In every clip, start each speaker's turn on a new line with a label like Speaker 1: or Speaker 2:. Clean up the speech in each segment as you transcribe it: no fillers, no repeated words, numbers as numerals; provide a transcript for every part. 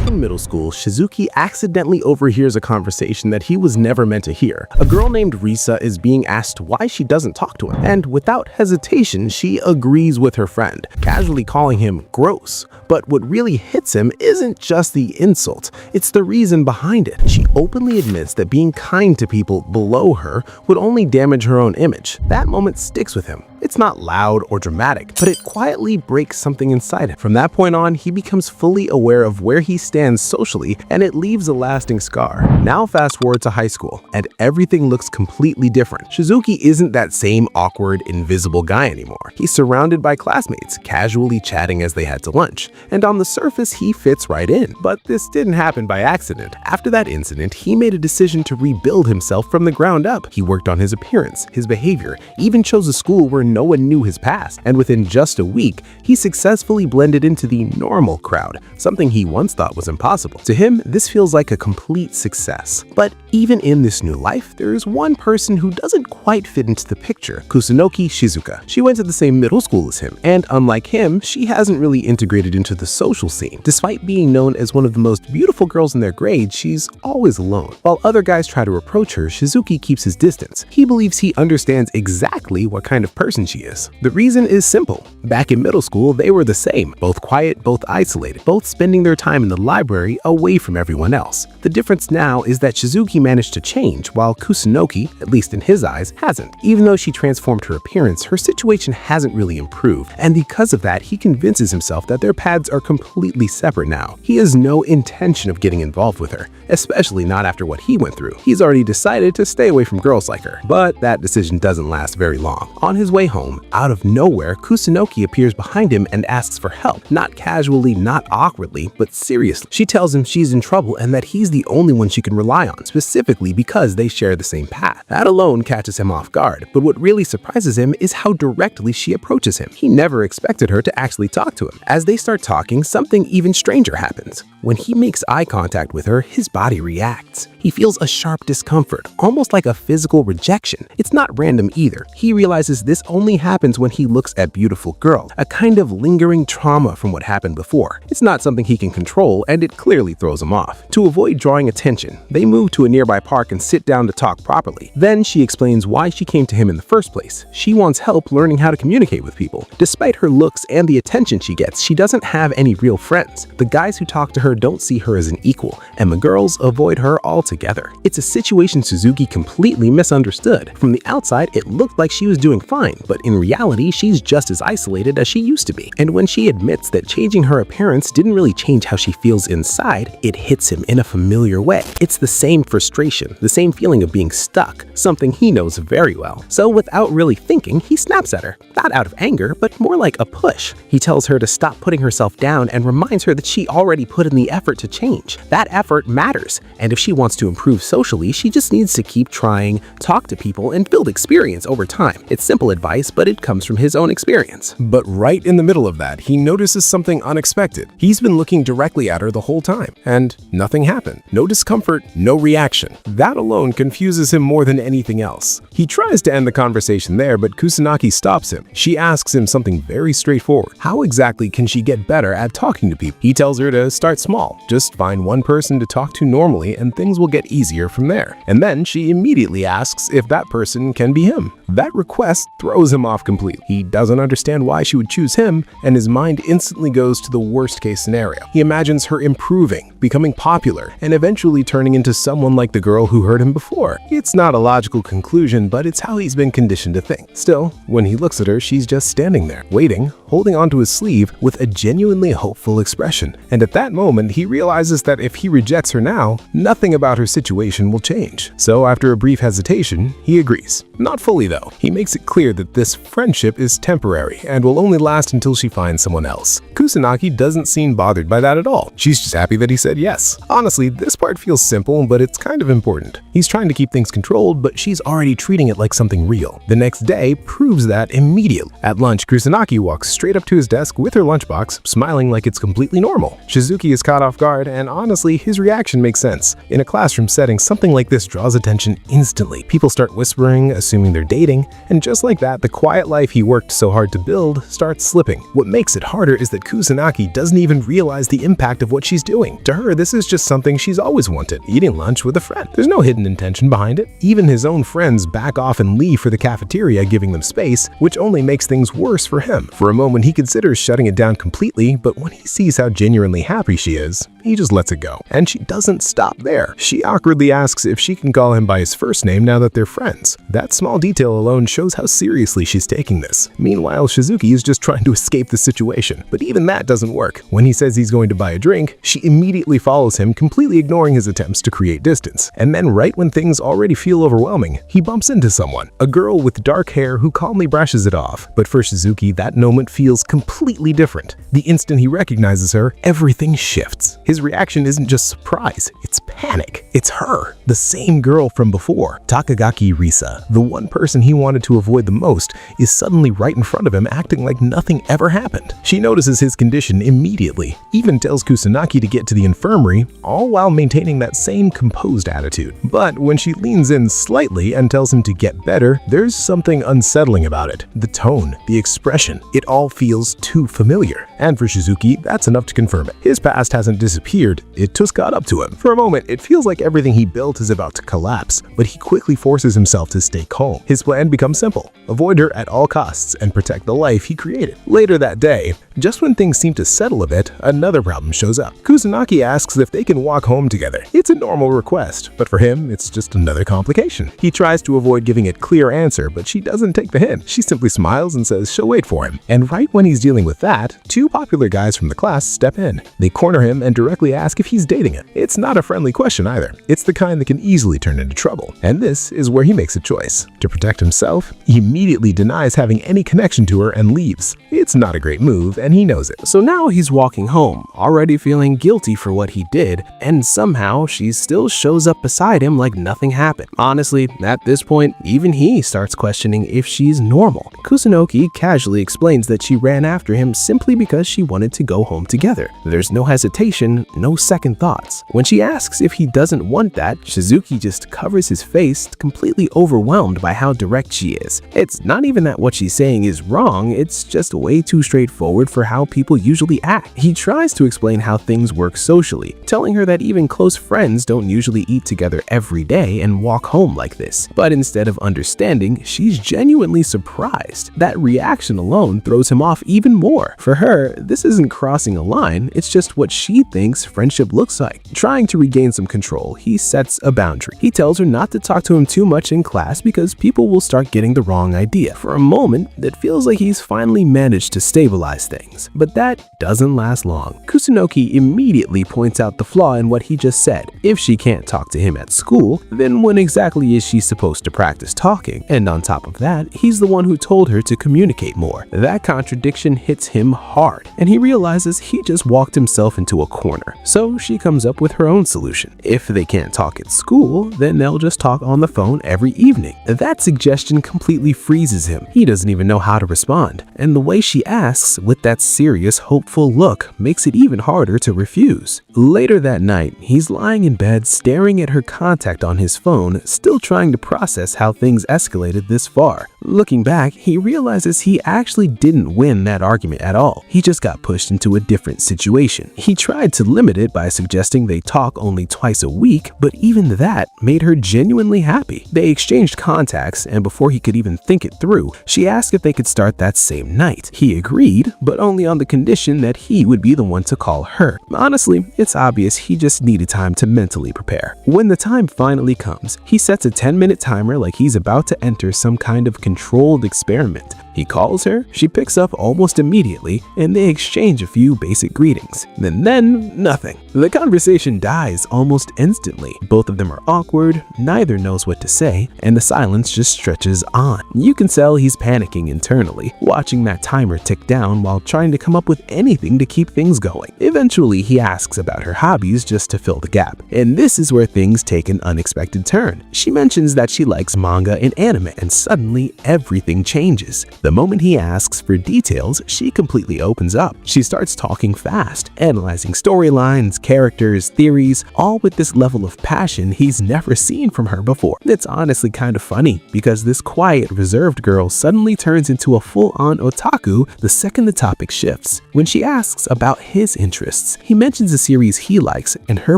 Speaker 1: In middle school, Shizuki accidentally overhears a conversation that he was never meant to hear. A girl named Risa is being asked why she doesn't talk to him, and without hesitation, she agrees with her friend, casually calling him gross. But what really hits him isn't just the insult, it's the reason behind it. She openly admits that being kind to people below her would only damage her own image. That moment sticks with him. It's not loud or dramatic, but it quietly breaks something inside him. From that point on, he becomes fully aware of where he stands socially, and it leaves a lasting scar. Now fast forward to high school, and everything looks completely different. Shizuki isn't that same awkward, invisible guy anymore. He's surrounded by classmates, casually chatting as they head to lunch, and on the surface, he fits right in. But this didn't happen by accident. After that incident, he made a decision to rebuild himself from the ground up. He worked on his appearance, his behavior, even chose a school where no one knew his past, and within just a week, he successfully blended into the normal crowd, something he once thought was impossible. To him, this feels like a complete success. But even in this new life, there is one person who doesn't quite fit into the picture, Kusunoki Shizuka. She went to the same middle school as him, and unlike him, she hasn't really integrated into the social scene. Despite being known as one of the most beautiful girls in their grade, she's always alone. While other guys try to approach her, Shizuki keeps his distance. He believes he understands exactly what kind of person she is. The reason is simple. Back in middle school, they were the same, both quiet, both isolated, both spending their time in the library away from everyone else. The difference now is that Shizuki managed to change, while Kusunoki, at least in his eyes, hasn't. Even though she transformed her appearance, her situation hasn't really improved, and because of that, he convinces himself that their paths are completely separate now. He has no intention of getting involved with her, especially not after what he went through. He's already decided to stay away from girls like her, but that decision doesn't last very long. On his way home, out of nowhere, Kusunoki appears behind him and asks for help. Not casually, not awkwardly, but seriously. She tells him she's in trouble and that he's the only one she can rely on, specifically because they share the same path. That alone catches him off guard, but what really surprises him is how directly she approaches him. He never expected her to actually talk to him. As they start talking, something even stranger happens. When he makes eye contact with her, his body reacts. He feels a sharp discomfort, almost like a physical rejection. It's not random either. He realizes this only happens when he looks at beautiful girls, a kind of lingering trauma from what happened before. It's not something he can control, and it clearly throws him off. To avoid drawing attention, they move to a nearby park and sit down to talk properly. Then she explains why she came to him in the first place. She wants help learning how to communicate with people. Despite her looks and the attention she gets, she doesn't have any real friends. The guys who talk to her don't see her as an equal, and the girls avoid her altogether. It's a situation Suzuki completely misunderstood. From the outside, it looked like she was doing fine, but in reality, she's just as isolated as she used to be. And when she admits that changing her appearance didn't really change how she feels inside, it hits him in a familiar way. It's the same frustration, the same feeling of being stuck, something he knows very well. So without really thinking, he snaps at her, not out of anger, but more like a push. He tells her to stop putting herself down and reminds her that she already put in the effort to change. That effort matters, and if she wants to improve socially, she just needs to keep trying, talk to people, and build experience over time. It's simple advice, but it comes from his own experience.
Speaker 2: But right in the middle of that, he notices something unexpected. He's been looking directly at her the whole time, and nothing happened. No discomfort, no reaction. That alone confuses him more than anything else. He tries to end the conversation there, but Kusanagi stops him. She asks him something very straightforward. How exactly can she get better at talking to people? He tells her to start small. Just find one person to talk to normally and things will get easier from there. And then she immediately asks if that person can be him. That request throws him off completely. He doesn't understand why she would choose him, and his mind instantly goes to the worst case scenario. He imagines her improving, becoming popular, and eventually turning into someone like the girl who hurt him before. It's not a logical conclusion, but it's how he's been conditioned to think. Still, when he looks at her, she's just standing there, waiting, holding onto his sleeve with a genuinely hopeful expression. And at that moment, he realizes that if he rejects her now, nothing about her situation will change. So after a brief hesitation, he agrees. Not fully though. He makes it clear that this friendship is temporary and will only last until she finds someone else. Kusanagi doesn't seem bothered by that at all. She's just happy that he said yes. Honestly, this part feels simple, but it's kind of important. He's trying to keep things controlled, but she's already treating it like something real. The next day proves that immediately. At lunch, Kusanagi walks straight up to his desk with her lunchbox, smiling like it's completely normal. Shizuki is caught off guard, and honestly, his reaction makes sense. In a classroom setting, something like this draws attention instantly. People start whispering, assuming they're dating, and just like that, the quiet life he worked so hard to build starts slipping. What makes it harder is that Kusunoki doesn't even realize the impact of what she's doing. To her, this is just something she's always wanted, eating lunch with a friend. There's no hidden intention behind it. Even his own friends back off and leave for the cafeteria, giving them space, which only makes things worse for him. For a moment, he considers shutting it down completely, but when he sees how genuinely happy she is, he just lets it go. And she doesn't stop there. She awkwardly asks if she can call him by his first name now that they're friends. That small detail alone shows how seriously she's taking this. Meanwhile, Shizuki is just trying to escape the situation, but even that doesn't work. When he says he's going to buy a drink, she immediately follows him, completely ignoring his attempts to create distance. And then right when things already feel overwhelming, he bumps into someone, a girl with dark hair who calmly brushes it off. But for Shizuki, that moment feels completely different. The instant he recognizes her, everything shifts. His reaction isn't just surprise, it's panic. It's her, the same girl from before. Takagaki Risa, the one person he wanted to avoid the most, is suddenly right in front of him, acting like nothing ever happened. She notices his condition immediately, even tells Kusunoki to get to the infirmary, all while maintaining that same composed attitude. But when she leans in slightly and tells him to get better, there's something unsettling about it. The tone, the expression, it all feels too familiar. And for Shizuki, that's enough to confirm it. His past hasn't disappeared, it just got up to him. For a moment, it feels like everything he built is about to collapse, but he quickly forces himself to stay calm. His plan becomes simple: avoid her at all costs and protect the life he created. Later that day, just when things seem to settle a bit, another problem shows up. Kusunoki asks if they can walk home together. It's a normal request, but for him, it's just another complication. He tries to avoid giving a clear answer, but she doesn't take the hint. She simply smiles and says she'll wait for him. And right when he's dealing with that, two popular guys from the class step in. They corner him and directly ask if he's dating it. It's not a friendly question either. It's the kind that can easily turn into trouble. And this is where he makes a choice. To protect himself, he immediately denies having any connection to her and leaves. It's not a great move, and he knows it.
Speaker 1: So now he's walking home, already feeling guilty for what he did, and somehow she still shows up beside him like nothing happened. Honestly, at this point, even he starts questioning if she's normal. Kusunoki casually explains that she ran after him simply because she wanted to go home together. There's no hesitation, no second thoughts. When she asks if he doesn't want that, Shizuki just covers his face, completely overwhelmed by how direct she is. It's not even that what she's saying is wrong, it's just way too straightforward for how people usually act. He tries to explain how things work socially, telling her that even close friends don't usually eat together every day and walk home like this. But instead of understanding, she's genuinely surprised. That reaction alone throws him off even more. For her, this isn't crossing a line, it's just what she thinks friendship looks like. Trying to regain some control, he sets a boundary. He tells her not to talk to him too much in class because people will start getting the wrong idea. For a moment, it feels like he's finally managed to stabilize things. But that doesn't last long. Kusunoki immediately points out the flaw in what he just said. If she can't talk to him at school, then when exactly is she supposed to practice talking? And on top of that, he's the one who told her to communicate more. That contradiction hits him hard, and he realizes he just walked himself into a corner. So she comes up with her own solution. If they can't talk at school, then they'll just talk on the phone every evening. That suggestion completely freezes him. He doesn't even know how to respond, and the way she asks with that serious, hopeful look makes it even harder to refuse. Later that night, he's lying in bed staring at her contact on his phone, still trying to process how things escalated this far. Looking back, he realizes he actually didn't win that argument at all. He just got pushed into a different situation. He tried to limit it by suggesting they talk only twice a week, but even that made her genuinely happy. They exchanged contacts, and before he could even think it through, she asked if they could start that same night. He agreed, but only on the condition that he would be the one to call her. Honestly, it's obvious he just needed time to mentally prepare. When the time finally comes, he sets a 10-minute timer like he's about to enter some kind of controlled experiment. He calls her, she picks up almost immediately, and they exchange a few basic greetings. Then nothing. The conversation dies almost instantly. Both of them are awkward, neither knows what to say, and the silence just stretches on. You can tell he's panicking internally, watching that timer tick down while trying to come up with anything to keep things going. Eventually, he asks about her hobbies just to fill the gap. And this is where things take an unexpected turn. She mentions that she likes manga and anime, and suddenly everything changes. The moment he asks for details, she completely opens up. She starts talking fast, analyzing storylines, characters, theories, all with this level of passion he's never seen from her before. It's honestly kind of funny, because this quiet, reserved girl suddenly turns into a full-on otaku the second the topic shifts. When she asks about his interests, he mentions a series he likes, and her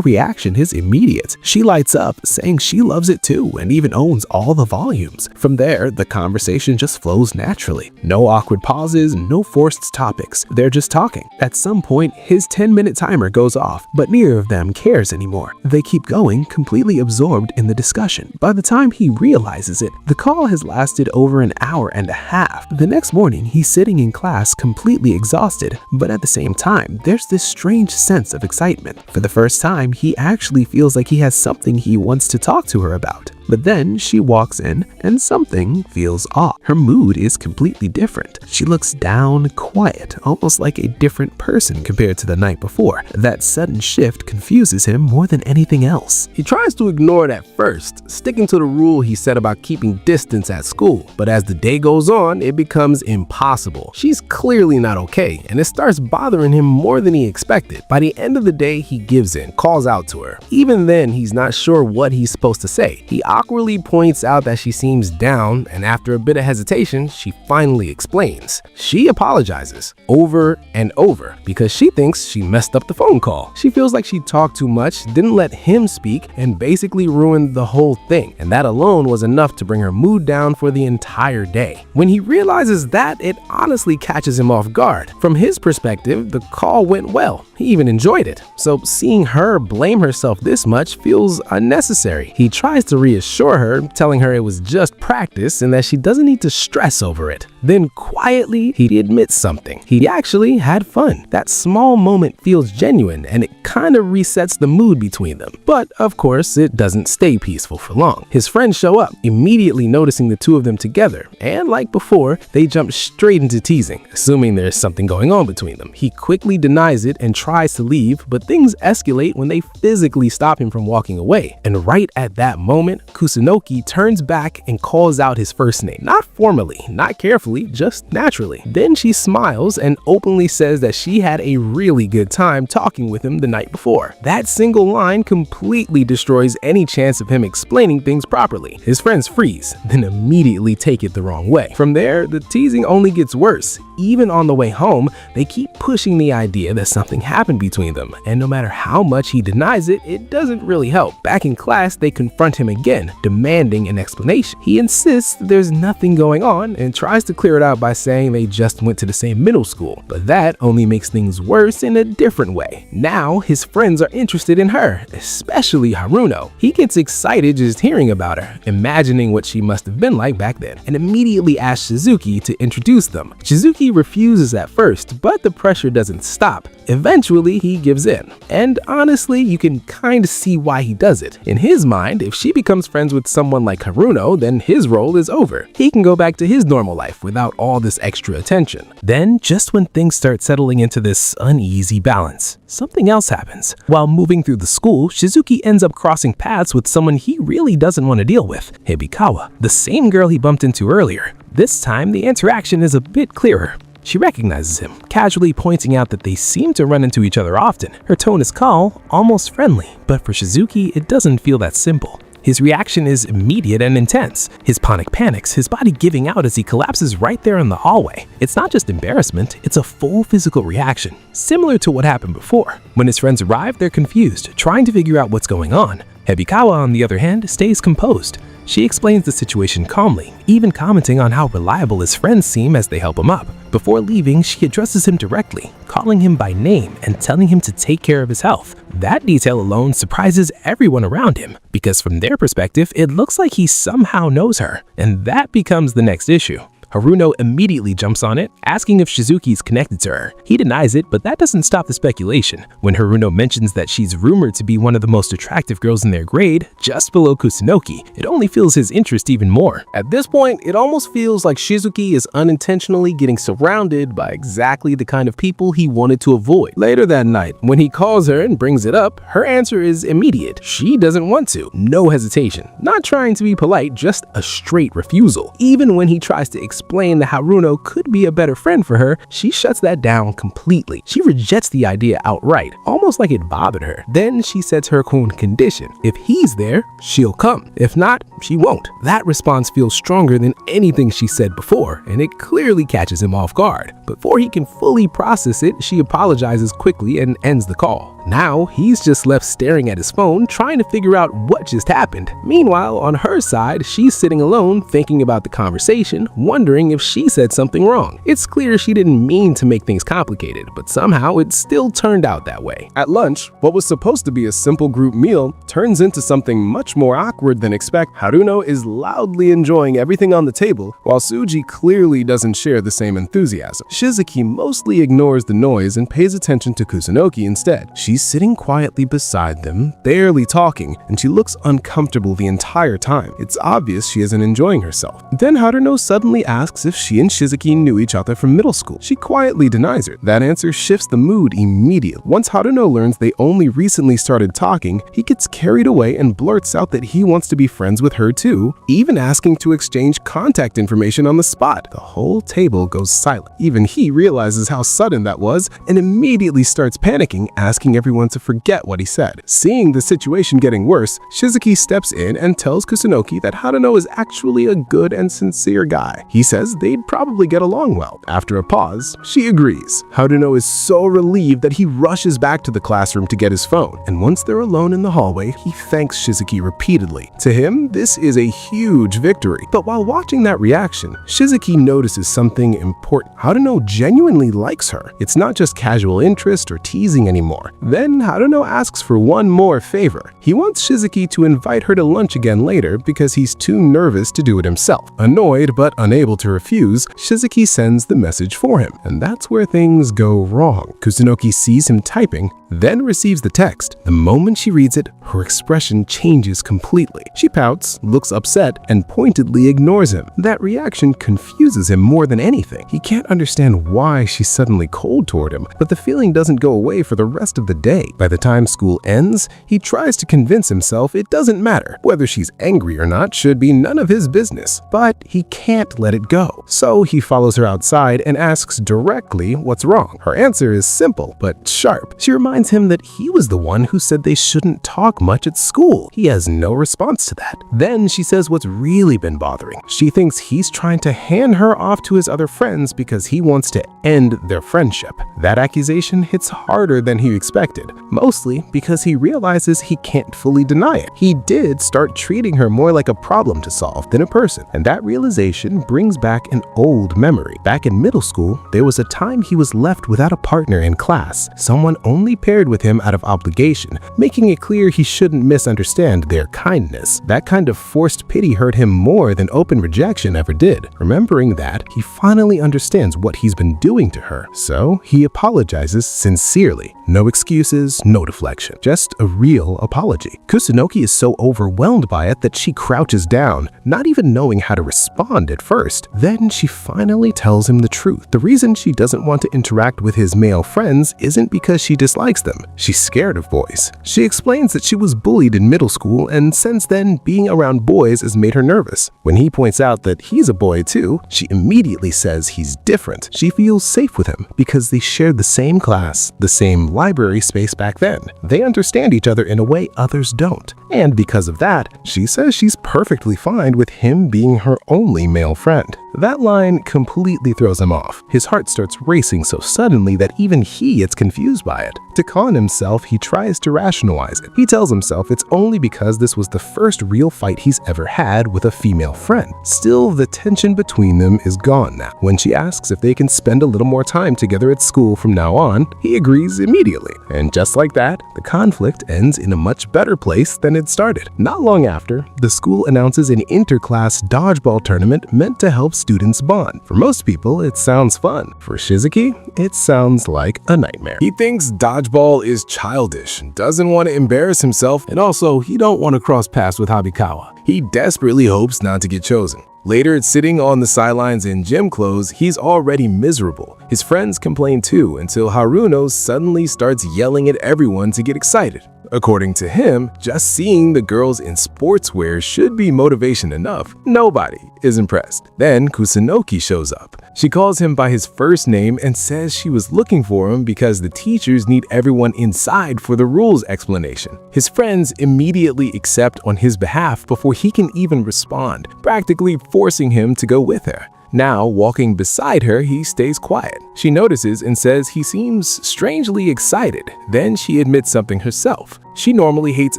Speaker 1: reaction is immediate. She lights up, saying she loves it too and even owns all the volumes. From there, the conversation just flows naturally. No awkward pauses, no forced topics. They're just talking. At some point, his 10-minute timer goes off, but neither of them cares anymore. They keep going, completely absorbed in the discussion. By the time he realizes it, the call has lasted over an hour and a half. The next morning, he's sitting in class completely exhausted, but at the same time, there's this strange sense of excitement. For the first time, he actually feels like he has something he wants to talk to her about. But then she walks in and something feels off. Her mood is completely different. She looks down, quiet, almost like a different person compared to the night before. That sudden shift confuses him more than anything else.
Speaker 2: He tries to ignore it at first, sticking to the rule he set about keeping distance at school. But as the day goes on, it becomes impossible. She's clearly not okay, and it starts bothering him more than he expected. By the end of the day, he gives in, calls out to her. Even then, he's not sure what he's supposed to say. He awkwardly points out that she seems down, and after a bit of hesitation, she finally explains. She apologizes over and over because she thinks she messed up the phone call. She feels like she talked too much, didn't let him speak, and basically ruined the whole thing. And that alone was enough to bring her mood down for the entire day. When he realizes that, it honestly catches him off guard. From his perspective, the call went well. He even enjoyed it. So seeing her blame herself this much feels unnecessary. He tries to reassure her, telling her it was just practice and that she doesn't need to stress over it. Then quietly, he admits something. He actually had fun. That small moment feels genuine, and it kind of resets the mood between them. But of course, it doesn't stay peaceful for long. His friends show up, immediately noticing the two of them together, and like before, they jump straight into teasing, assuming there's something going on between them. He quickly denies it and tries to leave, but things escalate when they physically stop him from walking away. And right at that moment, Kusunoki turns back and calls out his first name. Not formally, not carefully, just naturally. Then she smiles and openly says that she had a really good time talking with him the night before. That single line completely destroys any chance of him explaining things properly. His friends freeze, then immediately take it the wrong way. From there, the teasing only gets worse. Even on the way home, they keep pushing the idea that something happened between them, and no matter how much he denies it, it doesn't really help. Back in class, they confront him again, demanding an explanation. He insists there's nothing going on and tries to clear it out by saying they just went to the same middle school, but that only makes things worse in a different way. Now, his friends are interested in her, especially Haruno. He gets excited just hearing about her, imagining what she must have been like back then, and immediately asks Shizuki to introduce them. Shizuki refuses at first, but the pressure doesn't stop. Eventually, he gives in. And honestly, you can kind of see why he does it. In his mind, if she becomes friends with someone like Haruno, then his role is over. He can go back to his normal life without all this extra attention. Then, just when things start settling into this uneasy balance, something else happens. While moving through the school, Shizuki ends up crossing paths with someone he really doesn't want to deal with, Hibikawa, the same girl he bumped into earlier. This time, the interaction is a bit clearer. She recognizes him, casually pointing out that they seem to run into each other often. Her tone is calm, almost friendly, but for Shizuki, it doesn't feel that simple. His reaction is immediate and intense. His panics, his body giving out as he collapses right there in the hallway. It's not just embarrassment, it's a full physical reaction, similar to what happened before. When his friends arrive, they're confused, trying to figure out what's going on. Hibikawa, on the other hand, stays composed. She explains the situation calmly, even commenting on how reliable his friends seem as they help him up. Before leaving, she addresses him directly, calling him by name and telling him to take care of his health. That detail alone surprises everyone around him, because from their perspective, it looks like he somehow knows her, and that becomes the next issue.
Speaker 3: Haruno immediately jumps on it, asking if Shizuki is connected to her. He denies it, but that doesn't stop the speculation. When Haruno mentions that she's rumored to be one of the most attractive girls in their grade, just below Kusunoki, it only fuels his interest even more.
Speaker 1: At this point, it almost feels like Shizuki is unintentionally getting surrounded by exactly the kind of people he wanted to avoid. Later that night, when he calls her and brings it up, her answer is immediate. She doesn't want to. No hesitation. Not trying to be polite, just a straight refusal. Even when he tries to explain that Haruno could be a better friend for her, she shuts that down completely. She rejects the idea outright, almost like it bothered her. Then she sets her own condition. If he's there, she'll come. If not, she won't. That response feels stronger than anything she said before, and it clearly catches him off guard. Before he can fully process it, she apologizes quickly and ends the call. Now, he's just left staring at his phone, trying to figure out what just happened. Meanwhile, on her side, she's sitting alone, thinking about the conversation, wondering if she said something wrong. It's clear she didn't mean to make things complicated, but somehow it still turned out that way.
Speaker 2: At lunch, what was supposed to be a simple group meal turns into something much more awkward than expected. Haruno is loudly enjoying everything on the table, while Tsuji clearly doesn't share the same enthusiasm. Shizuki mostly ignores the noise and pays attention to Kusunoki instead. She's sitting quietly beside them, barely talking, and she looks uncomfortable the entire time. It's obvious she isn't enjoying herself. Then Haruno suddenly asks if she and Shizuki knew each other from middle school. She quietly denies her. That answer shifts the mood immediately. Once Haruno learns they only recently started talking, he gets carried away and blurts out that he wants to be friends with her too, even asking to exchange contact information on the spot. The whole table goes silent. Even he realizes how sudden that was and immediately starts panicking, asking everyone to forget what he said. Seeing the situation getting worse, Shizuki steps in and tells Kusunoki that Haruno is actually a good and sincere guy. He says they'd probably get along well. After a pause, she agrees. Haruno is so relieved that he rushes back to the classroom to get his phone, and once they're alone in the hallway, he thanks Shizuki repeatedly. To him, this is a huge victory. But while watching that reaction, Shizuki notices something important. Haruno genuinely likes her. It's not just casual interest or teasing anymore. Then Haruno asks for one more favor. He wants Shizuki to invite her to lunch again later because he's too nervous to do it himself. Annoyed but unable to refuse, Shizuki sends the message for him, and that's where things go wrong. Kusunoki sees him typing, then receives the text. The moment she reads it, her expression changes completely. She pouts, looks upset, and pointedly ignores him. That reaction confuses him more than anything. He can't understand why she's suddenly cold toward him, but the feeling doesn't go away for the rest of the day. By the time school ends, he tries to convince himself it doesn't matter. Whether she's angry or not should be none of his business, but he can't let it go. So he follows her outside and asks directly what's wrong. Her answer is simple but sharp. She reminds him that he was the one who said they shouldn't talk much at school. He has no response to that. Then she says what's really been bothering. She thinks he's trying to hand her off to his other friends because he wants to end their friendship. That accusation hits harder than he expected, mostly because he realizes he can't fully deny it. He did start treating her more like a problem to solve than a person, and that realization brings back an old memory. Back in middle school, there was a time he was left without a partner in class, someone only paired with him out of obligation, making it clear he shouldn't misunderstand their kindness. That kind of forced pity hurt him more than open rejection ever did. Remembering that, he finally understands what he's been doing to her, so he apologizes sincerely. No excuses, no deflection, just a real apology. Kusunoki is so overwhelmed by it that she crouches down, not even knowing how to respond at first. Then she finally tells him the truth. The reason she doesn't want to interact with his male friends isn't because she dislikes them. She's scared of boys. She explains that she was bullied in middle school, and since then, being around boys has made her nervous. When he points out that he's a boy too, she immediately says he's different. She feels safe with him because they shared the same class, the same library space back then. They understand each other in a way others don't. And because of that, she says she's perfectly fine with him being her only male friend. That line completely throws him off. His heart starts racing so suddenly that even he gets confused by it. To calm himself, he tries to rationalize it. He tells himself it's only because this was the first real fight he's ever had with a female friend. Still, the tension between them is gone now. When she asks if they can spend a little more time together at school from now on, he agrees immediately. And just like that, the conflict ends in a much better place than it started. Not long after, the school announces an inter-class dodgeball tournament meant to help students
Speaker 3: students bond. For most people, it sounds fun. For Shizuki, it sounds like a nightmare.
Speaker 2: He thinks dodgeball is childish, doesn't want to embarrass himself, and also he don't want to cross paths with Habikawa. He desperately hopes not to get chosen. Later, sitting on the sidelines in gym clothes, he's already miserable. His friends complain too until Haruno suddenly starts yelling at everyone to get excited. According to him, just seeing the girls in sportswear should be motivation enough. Nobody is impressed. Then Kusunoki shows up. She calls him by his first name and says she was looking for him because the teachers need everyone inside for the rules explanation. His friends immediately accept on his behalf before he can even respond, practically forcing him to go with her. Now, walking beside her, he stays quiet. She notices and says he seems strangely excited. Then she admits something herself. She normally hates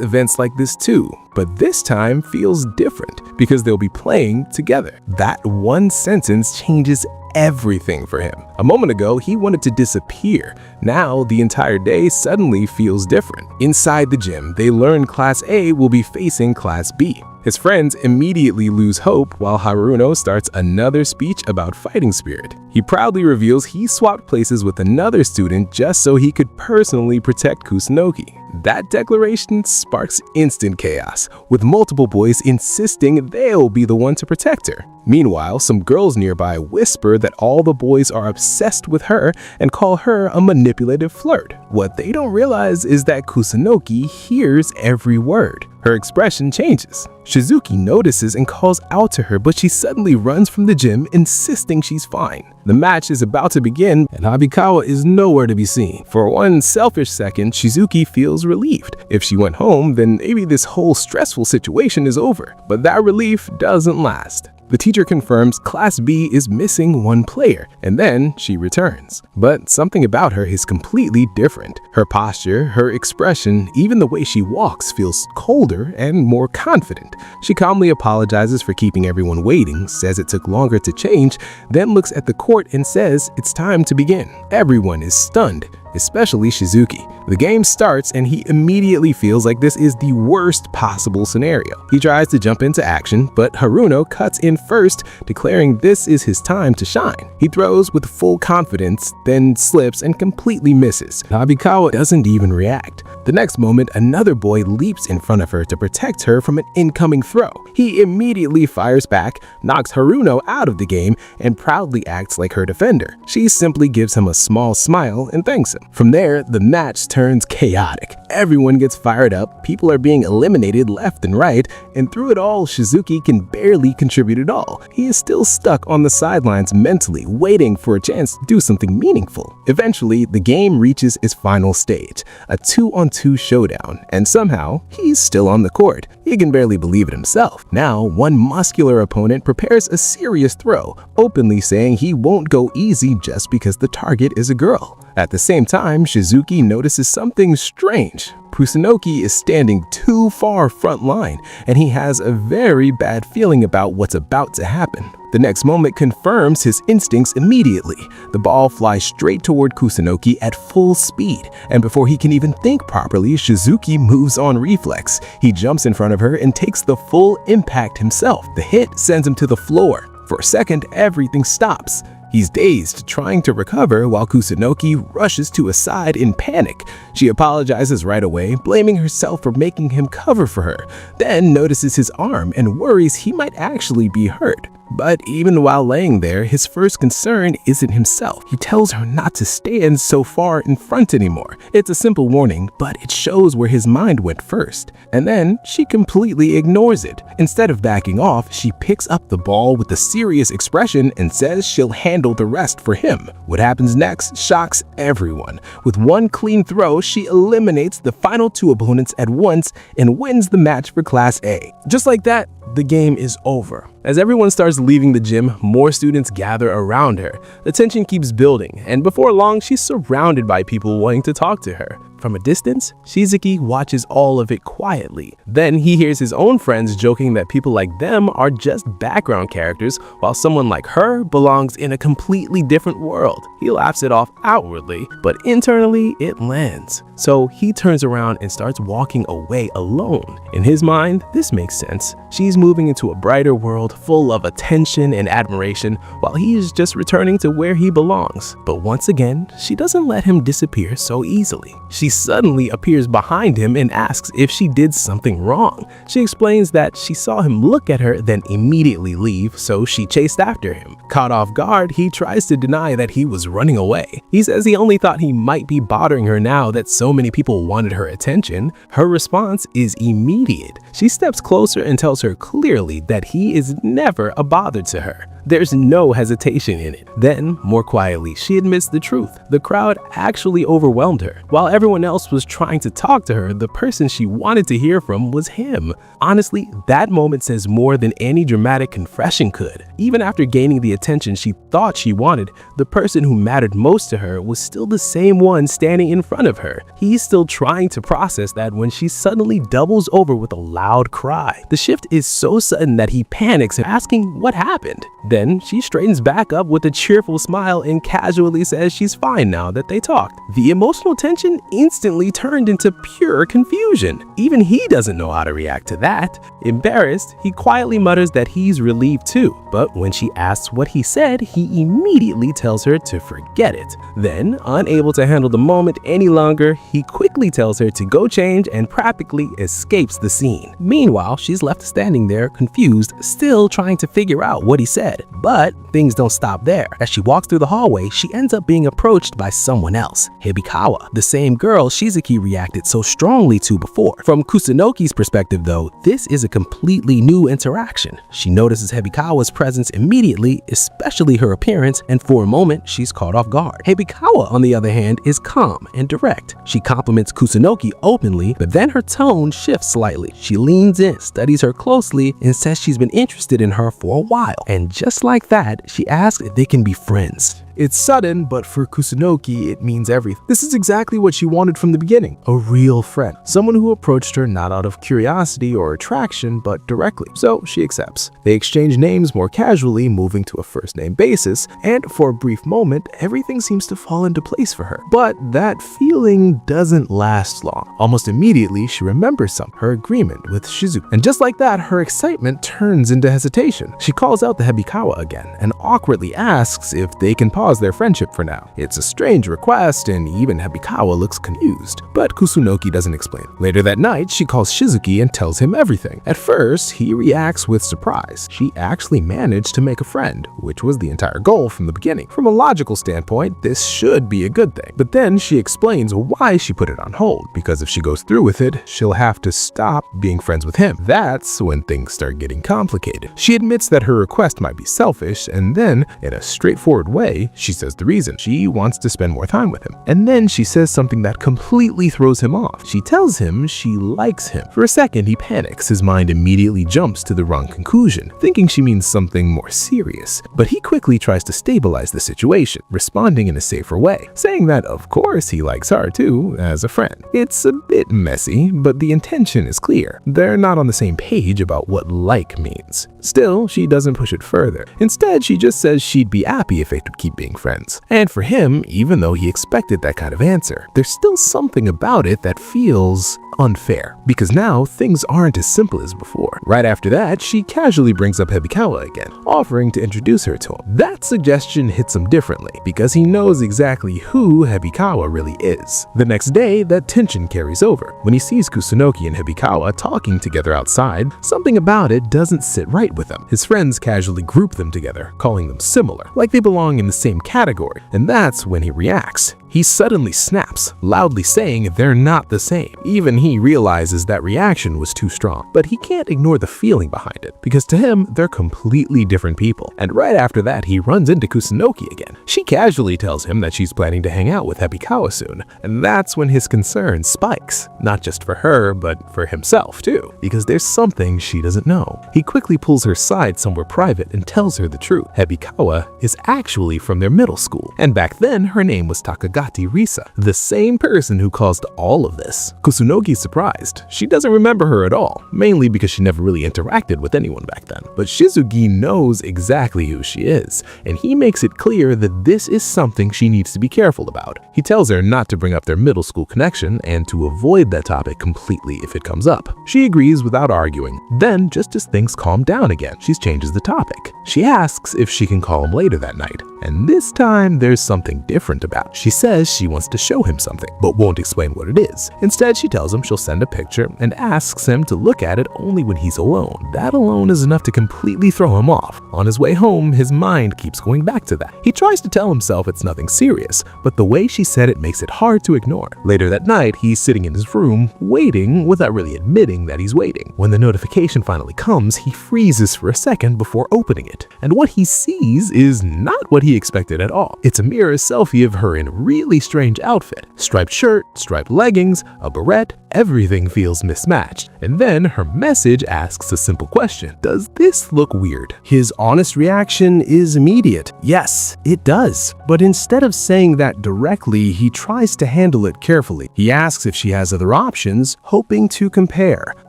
Speaker 2: events like this too, but this time feels different because they'll be playing together. That one sentence changes everything for him. A moment ago, he wanted to disappear. Now, the entire day suddenly feels different. Inside the gym, they learn Class A will be facing Class B. His friends immediately lose hope while Haruno starts another speech about fighting spirit. He proudly reveals he swapped places with another student just so he could personally protect Kusunoki. That declaration sparks instant chaos, with multiple boys insisting they'll be the one to protect her. Meanwhile, some girls nearby whisper that all the boys are obsessed with her and call her a manipulative flirt. What they don't realize is that Kusunoki hears every word. Her expression changes. Shizuki notices and calls out to her, but she suddenly runs from the gym, insisting she's fine. The match is about to begin, and Habikawa is nowhere to be seen. For one selfish second, Shizuki feels relieved. If she went home, then maybe this whole stressful situation is over. But that relief doesn't last. The teacher confirms Class B is missing one player, and then she returns. But something about her is completely different. Her posture, her expression, even the way she walks feels colder and more confident. She calmly apologizes for keeping everyone waiting, says it took longer to change, then looks at the court and says it's time to begin. Everyone is stunned, especially Shizuki. The game starts and he immediately feels like this is the worst possible scenario. He tries to jump into action, but Haruno cuts in first, declaring this is his time to shine. He throws with full confidence, then slips and completely misses. Habikawa doesn't even react. The next moment, another boy leaps in front of her to protect her from an incoming throw. He immediately fires back, knocks Haruno out of the game, and proudly acts like her defender. She simply gives him a small smile and thanks him. From there, the match turns chaotic. Everyone gets fired up, people are being eliminated left and right, and through it all, Shizuki can barely contribute at all. He is still stuck on the sidelines mentally, waiting for a chance to do something meaningful. Eventually, the game reaches its final stage, a 2-on-2 showdown, and somehow, he's still on the court. He can barely believe it himself. Now, one muscular opponent prepares a serious throw, openly saying he won't go easy just because the target is a girl. At the same time, Shizuki notices something strange. Kusunoki is standing too far front line, and he has a very bad feeling about what's about to happen. The next moment confirms his instincts immediately. The ball flies straight toward Kusunoki at full speed, and before he can even think properly, Shizuki moves on reflex. He jumps in front of her and takes the full impact himself. The hit sends him to the floor. For a second, everything stops. He's dazed, trying to recover while Kusunoki rushes to his side in panic. She apologizes right away, blaming herself for making him cover for her, then notices his arm and worries he might actually be hurt. But even while laying there, his first concern isn't himself. He tells her not to stand so far in front anymore. It's a simple warning, but it shows where his mind went first. And then she completely ignores it. Instead of backing off, she picks up the ball with a serious expression and says she'll handle the rest for him. What happens next shocks everyone. With one clean throw, she eliminates the final two opponents at once and wins the match for Class A. Just like that, the game is over. As everyone starts leaving the gym, more students gather around her. The tension keeps building, and before long, she's surrounded by people wanting to talk to her.
Speaker 3: From a distance, Shizuki watches all of it quietly. Then he hears his own friends joking that people like them are just background characters, while someone like her belongs in a completely different world. He laughs it off outwardly, but internally it lands. So he turns around and starts walking away alone. In his mind, this makes sense. She's moving into a brighter world full of attention and admiration, while he is just returning to where he belongs. But once again, she doesn't let him disappear so easily. She suddenly appears behind him and asks if she did something wrong. She explains that she saw him look at her, then immediately leave, so she chased after him. Caught off guard, he tries to deny that he was running away. He says he only thought he might be bothering her now that so many people wanted her attention. Her response is immediate. She steps closer and tells her clearly that he is never a bother to her. There's no hesitation in it. Then, more quietly, she admits the truth. The crowd actually overwhelmed her. While everyone else was trying to talk to her, the person she wanted to hear from was him. Honestly, that moment says more than any dramatic confession could. Even after gaining the attention she thought she wanted, the person who mattered most to her was still the same one standing in front of her. He's still trying to process that when she suddenly doubles over with a loud cry. The shift is so sudden that he panics, asking what happened. Then she straightens back up with a cheerful smile and casually says she's fine now that they talked. The emotional tension instantly turned into pure confusion. Even he doesn't know how to react to that. Embarrassed, he quietly mutters that he's relieved too, but when she asks what he said, he immediately tells her to forget it. Then, unable to handle the moment any longer, he quickly tells her to go change and practically escapes the scene. Meanwhile, she's left standing there confused, still trying to figure out what he said. But things don't stop there. As she walks through the hallway, she ends up being approached by someone else, Hibikawa, the same girl Shizuki reacted so strongly to before. From Kusunoki's perspective though, this is a completely new interaction. She notices Hibikawa's presence immediately, especially her appearance, and for a moment she's caught off guard. Hibikawa, on the other hand, is calm and direct. She compliments Kusunoki openly, but then her tone shifts slightly. She leans in, studies her closely, and says she's been interested in her for a while. And just like that, she asks if they can be friends.
Speaker 2: It's sudden, but for Kusunoki, it means everything. This is exactly what she wanted from the beginning. A real friend. Someone who approached her not out of curiosity or attraction, but directly. So she accepts. They exchange names more casually, moving to a first-name basis, and for a brief moment, everything seems to fall into place for her. But that feeling doesn't last long. Almost immediately, she remembers her agreement with Shizuki. And just like that, her excitement turns into hesitation. She calls out the Hibikawa again, and awkwardly asks if they can pause their friendship for now. It's a strange request, and even Hibikawa looks confused, but Kusunoki doesn't explain. Later that night, she calls Shizuki and tells him everything. At first, he reacts with surprise. She actually managed to make a friend, which was the entire goal from the beginning. From a logical standpoint, this should be a good thing. But then she explains why she put it on hold, because if she goes through with it, she'll have to stop being friends with him. That's when things start getting complicated. She admits that her request might be selfish, and then, in a straightforward way, she says the reason. She wants to spend more time with him. And then she says something that completely throws him off. She tells him she likes him. For a second, he panics. His mind immediately jumps to the wrong conclusion, thinking she means something more serious. But he quickly tries to stabilize the situation, responding in a safer way, saying that of course he likes her too, as a friend. It's a bit messy, but the intention is clear. They're not on the same page about what like means. Still, she doesn't push it further. Instead, she just says she'd be happy if they could keep being friends. And for him, even though he expected that kind of answer, there's still something about it that feels unfair, because now things aren't as simple as before. Right after that, she casually brings up Hibikawa again, offering to introduce her to him. That suggestion hits him differently, because he knows exactly who Hibikawa really is. The next day, that tension carries over. When he sees Kusunoki and Hibikawa talking together outside, something about it doesn't sit right with him. His friends casually group them together, calling them similar, like they belong in the same category, and that's when he reacts. He suddenly snaps, loudly saying they're not the same. Even he realizes that reaction was too strong, but he can't ignore the feeling behind it, because to him, they're completely different people. And right after that, he runs into Kusunoki again. She casually tells him that she's planning to hang out with Hibikawa soon, and that's when his concern spikes. Not just for her, but for himself too, because there's something she doesn't know. He quickly pulls her aside somewhere private and tells her the truth. Hibikawa is actually from their middle school, and back then her name was Takagawa. Agati Risa, the same person who caused all of this. Kusunoki's surprised. She doesn't remember her at all, mainly because she never really interacted with anyone back then. But Shizuki knows exactly who she is, and he makes it clear that this is something she needs to be careful about. He tells her not to bring up their middle school connection and to avoid that topic completely if it comes up. She agrees without arguing. Then, just as things calm down again, she changes the topic. She asks if she can call him later that night, and this time there's something different about it. She says she wants to show him something, but won't explain what it is. Instead, she tells him she'll send a picture and asks him to look at it only when he's alone. That alone is enough to completely throw him off. On his way home, his mind keeps going back to that. He tries to tell himself it's nothing serious, but the way she said it makes it hard to ignore. Later that night, he's sitting in his room, waiting without really admitting that he's waiting. When the notification finally comes, he freezes for a second before opening it. And what he sees is not what he expected at all. It's a mirror selfie of her in a really strange outfit. Striped shirt, striped leggings, a beret, everything feels mismatched. And then her message asks a simple question. Does this look weird?
Speaker 1: His honest reaction is immediate. Yes, it does. But instead of saying that directly, he tries to handle it carefully. He asks if she has other options, hoping to compare.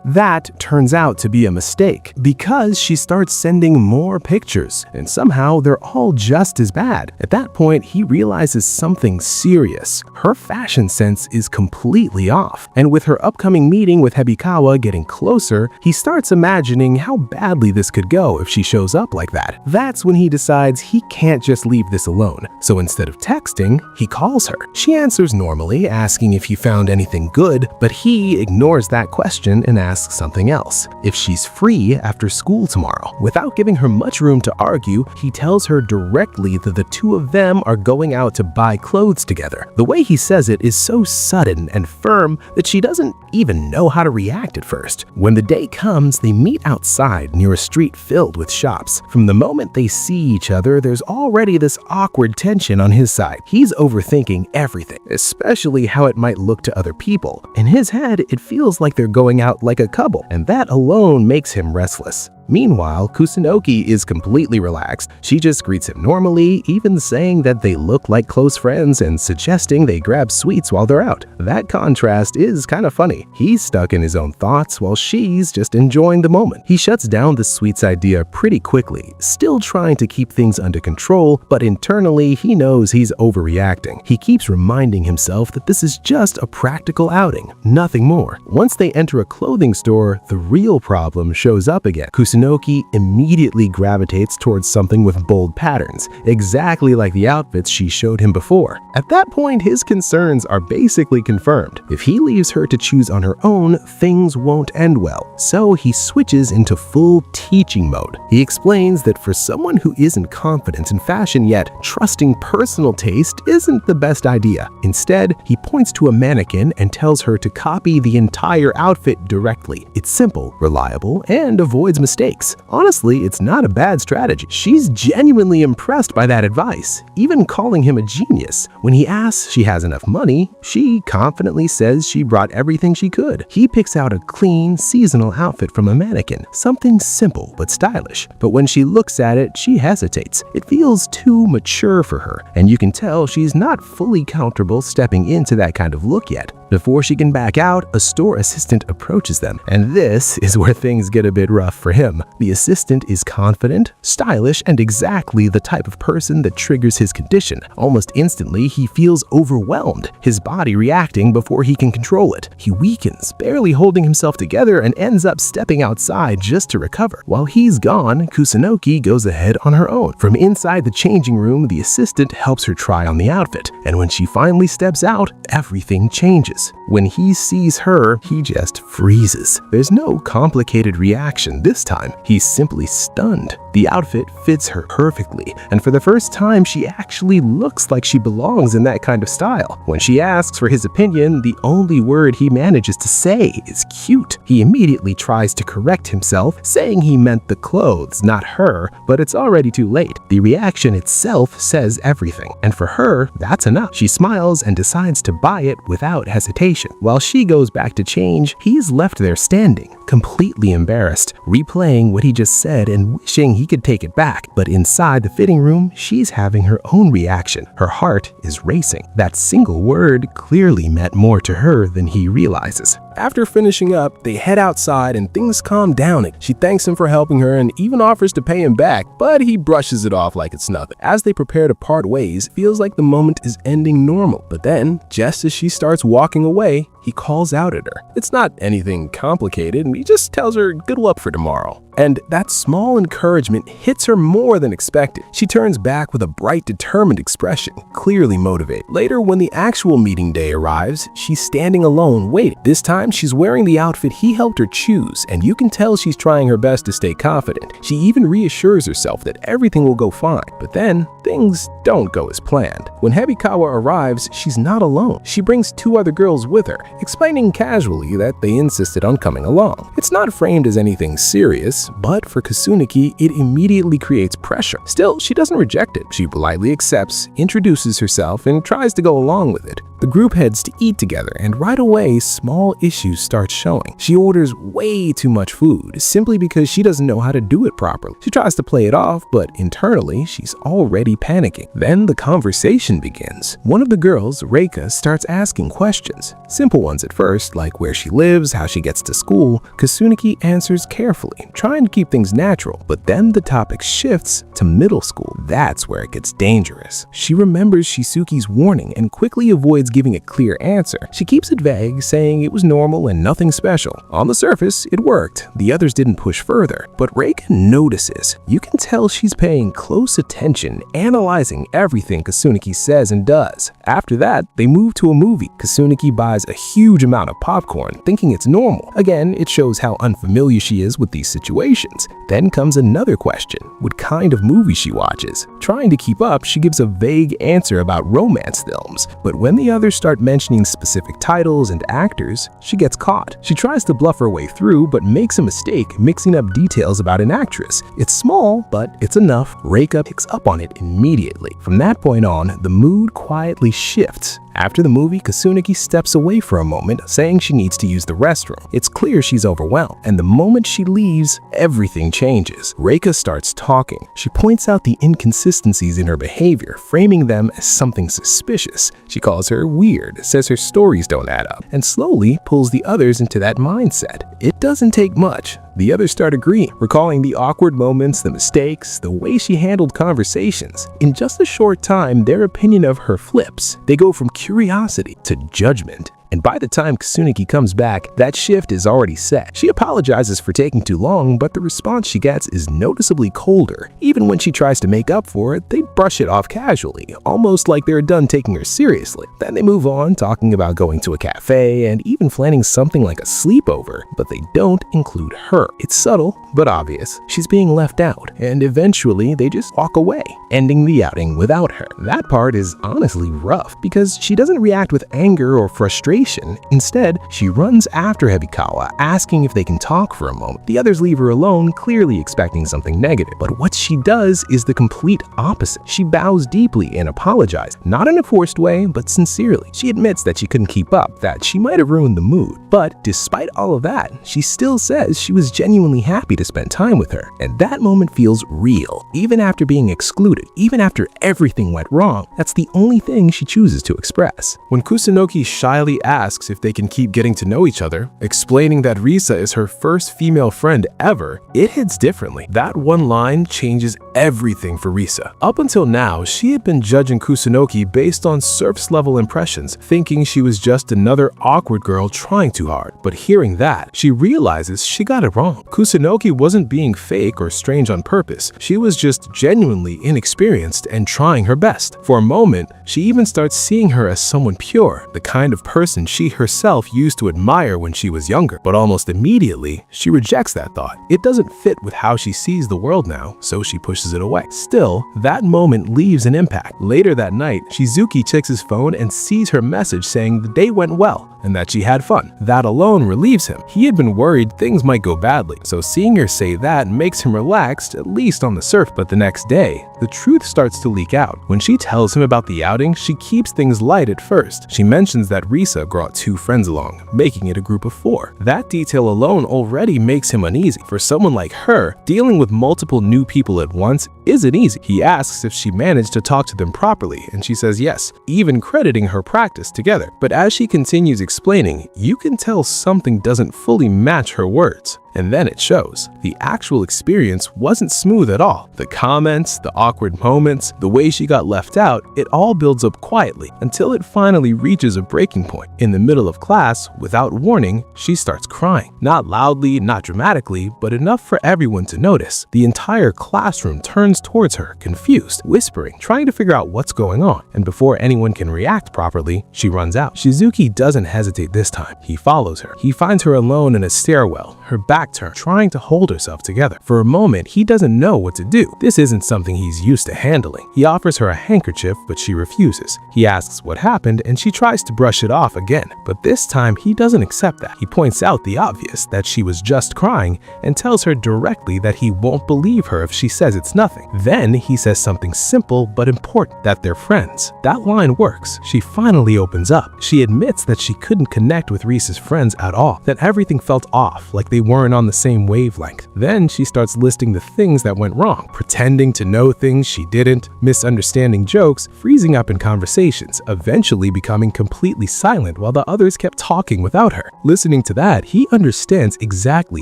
Speaker 1: That turns out to be a mistake because she starts sending more pictures, and somehow they're all just as bad. At that point, he realizes something serious. Her fashion sense is completely off, and with her upcoming meeting with Hebikawa getting closer, he starts imagining how badly this could go if she shows up like that. That's when he decides he can't just leave this alone. So instead of texting, he calls her. She answers normally, asking if he found anything good, but he ignores that question and asks something else. If she's free after school tomorrow. Without giving her much room to argue, he tells her directly that the two of them are going out to buy clothes together. The way he says it is so sudden and firm that she doesn't even know how to react at first. When the day comes, they meet outside near a street filled with shops. From the moment they see each other, there's already this awkward tension on his side. He's overthinking everything, especially how it might look to other people. In his head, it feels like they're going out like a couple, and that alone makes him restless. Meanwhile, Kusunoki is completely relaxed. She just greets him normally, even saying that they look like close friends and suggesting they grab sweets while they're out. That contrast is kind of funny. He's stuck in his own thoughts while she's just enjoying the moment. He shuts down the sweets idea pretty quickly, still trying to keep things under control, but internally he knows he's overreacting. He keeps reminding himself that this is just a practical outing, nothing more. Once they enter a clothing store, the real problem shows up again. Kusunoki immediately gravitates towards something with bold patterns, exactly like the outfits she showed him before. At that point, his concerns are basically confirmed. If he leaves her to choose on her own, things won't end well. So he switches into full teaching mode. He explains that for someone who isn't confident in fashion yet, trusting personal taste isn't the best idea. Instead, he points to a mannequin and tells her to copy the entire outfit directly. It's simple, reliable, and avoids mistakes. Honestly, it's not a bad strategy. She's genuinely impressed by that advice, even calling him a genius. When he asks she has enough money, she confidently says she brought everything she could. He picks out a clean, seasonal outfit from a mannequin, something simple but stylish. But when she looks at it, she hesitates. It feels too mature for her, and you can tell she's not fully comfortable stepping into that kind of look yet. Before she can back out, a store assistant approaches them, and this is where things get a bit rough for him. The assistant is confident, stylish, and exactly the type of person that triggers his condition. Almost instantly, he feels overwhelmed, his body reacting before he can control it. He weakens, barely holding himself together, and ends up stepping outside just to recover. While he's gone, Kusunoki goes ahead on her own. From inside the changing room, the assistant helps her try on the outfit, and when she finally steps out, everything changes. When he sees her, he just freezes. There's no complicated reaction this time. He's simply stunned. The outfit fits her perfectly, and for the first time, she actually looks like she belongs in that kind of style. When she asks for his opinion, the only word he manages to say is cute. He immediately tries to correct himself, saying he meant the clothes, not her, but it's already too late. The reaction itself says everything, and for her, that's enough. She smiles and decides to buy it without hesitation. While she goes back to change, he's left there standing, completely embarrassed, replaying what he just said and wishing he
Speaker 3: he could take it back, but inside the fitting room, she's having her own reaction. Her heart is racing. That single word clearly meant more to her than he realizes.
Speaker 2: After finishing up, they head outside and things calm down. She thanks him for helping her and even offers to pay him back, but he brushes it off like it's nothing. As they prepare to part ways, it feels like the moment is ending normal. But then, just as she starts walking away, he calls out at her. It's not anything complicated, and he just tells her good luck for tomorrow. And that small encouragement hits her more than expected. She turns back with a bright, determined expression, clearly motivated. Later, when the actual meeting day arrives, she's standing alone waiting. This time, she's wearing the outfit he helped her choose, and you can tell she's trying her best to stay confident. She even reassures herself that everything will go fine. But then, things don't go as planned. When Hebikawa arrives, she's not alone. She brings 2 other girls with her, explaining casually that they insisted on coming along. It's not framed as anything serious, but for Kusunoki, it immediately creates pressure. Still, she doesn't reject it. She politely accepts, introduces herself, and tries to go along with it. The group heads to eat together, and right away, small issues start showing. She orders way too much food, simply because she doesn't know how to do it properly. She tries to play it off, but internally, she's already panicking. Then the conversation begins. One of the girls, Reika, starts asking questions. Simple ones at first, like where she lives, how she gets to school. Kusunoki answers carefully, trying to keep things natural. But then the topic shifts to middle school. That's where it gets dangerous. She remembers Shizuki's warning and quickly avoids giving a clear answer. She keeps it vague, saying it was normal and nothing special. On the surface, it worked. The others didn't push further. But Reika notices. You can tell she's paying close attention, analyzing everything Kusunoki says and does. After that, they move to a movie. Kusunoki buys a huge amount of popcorn, thinking it's normal. Again, it shows how unfamiliar she is with these situations. Then comes another question, what kind of movie she watches. Trying to keep up, she gives a vague answer about romance films, but when the others start mentioning specific titles and actors, she gets caught. She tries to bluff her way through, but makes a mistake, mixing up details about an actress. It's small, but it's enough. Reika picks up on it immediately. From that point on, the mood quietly shifts. After the movie, Kusunoki steps away for a moment, saying she needs to use the restroom. It's clear she's overwhelmed, and the moment she leaves, everything changes. Reika starts talking. She points out the inconsistencies in her behavior, framing them as something suspicious. She calls her weird, says her stories don't add up, and slowly pulls the others into that mindset. It doesn't take much. The others start agreeing, recalling the awkward moments, the mistakes, the way she handled conversations. In just a short time, their opinion of her flips. They go from curiosity to judgment. And by the time Kusunoki comes back, that shift is already set. She apologizes for taking too long, but the response she gets is noticeably colder. Even when she tries to make up for it, they brush it off casually, almost like they're done taking her seriously. Then they move on, talking about going to a cafe and even planning something like a sleepover, but they don't include her. It's subtle, but obvious. She's being left out, and eventually they just walk away, ending the outing without her. That part is honestly rough, because she doesn't react with anger or frustration. Instead, she runs after Hebikawa, asking if they can talk for a moment. The others leave her alone, clearly expecting something negative. But what she does is the complete opposite. She bows deeply and apologizes, not in a forced way, but sincerely. She admits that she couldn't keep up, that she might have ruined the mood. But despite all of that, she still says she was genuinely happy to spend time with her. And that moment feels real. Even after being excluded, even after everything went wrong, that's the only thing she chooses to express. When Kusunoki shyly asks if they can keep getting to know each other, explaining that Risa is her first female friend ever, it hits differently. That one line changes everything for Risa. Up until now, she had been judging Kusunoki based on surface-level impressions, thinking she was just another awkward girl trying too hard. But hearing that, she realizes she got it wrong. Kusunoki wasn't being fake or strange on purpose. She was just genuinely inexperienced and trying her best. For a moment, she even starts seeing her as someone pure, the kind of person she herself used to admire when she was younger. But almost immediately, she rejects that thought. It doesn't fit with how she sees the world now, so she pushes it away. Still, that moment leaves an impact. Later that night, Shizuki checks his phone and sees her message saying the day went well. and that she had fun. That alone relieves him. He had been worried things might go badly, so seeing her say that makes him relaxed, at least on the surface. But the next day, the truth starts to leak out. When she tells him about the outing, she keeps things light at first. She mentions that Risa brought 2 friends along, making it a group of 4. That detail alone already makes him uneasy. For someone like her, dealing with multiple new people at once isn't easy. He asks if she managed to talk to them properly, and she says yes, even crediting her practice together. But as she continues explaining, you can tell something doesn't fully match her words. And then it shows. The actual experience wasn't smooth at all. The comments, the awkward moments, the way she got left out, it all builds up quietly until it finally reaches a breaking point. In the middle of class, without warning, she starts crying. Not loudly, not dramatically, but enough for everyone to notice. The entire classroom turns towards her, confused, whispering, trying to figure out what's going on. And before anyone can react properly, she runs out. Shizuki doesn't hesitate this time. He follows her. He finds her alone in a stairwell, her back turned, trying to hold herself together. For a moment, he doesn't know what to do. This isn't something he's used to handling. He offers her a handkerchief, but she refuses. He asks what happened, and she tries to brush it off again. But this time, he doesn't accept that. He points out the obvious, that she was just crying, and tells her directly that he won't believe her if she says it's nothing. Then he says something simple but important, that they're friends. That line works. She finally opens up. She admits that she couldn't connect with Risa's friends at all, that everything felt off, like they weren't on the same wavelength. Then she starts listing the things that went wrong, pretending to know things she didn't, misunderstanding jokes, freezing up in conversations, eventually becoming completely silent while the others kept talking without her. Listening to that, he understands exactly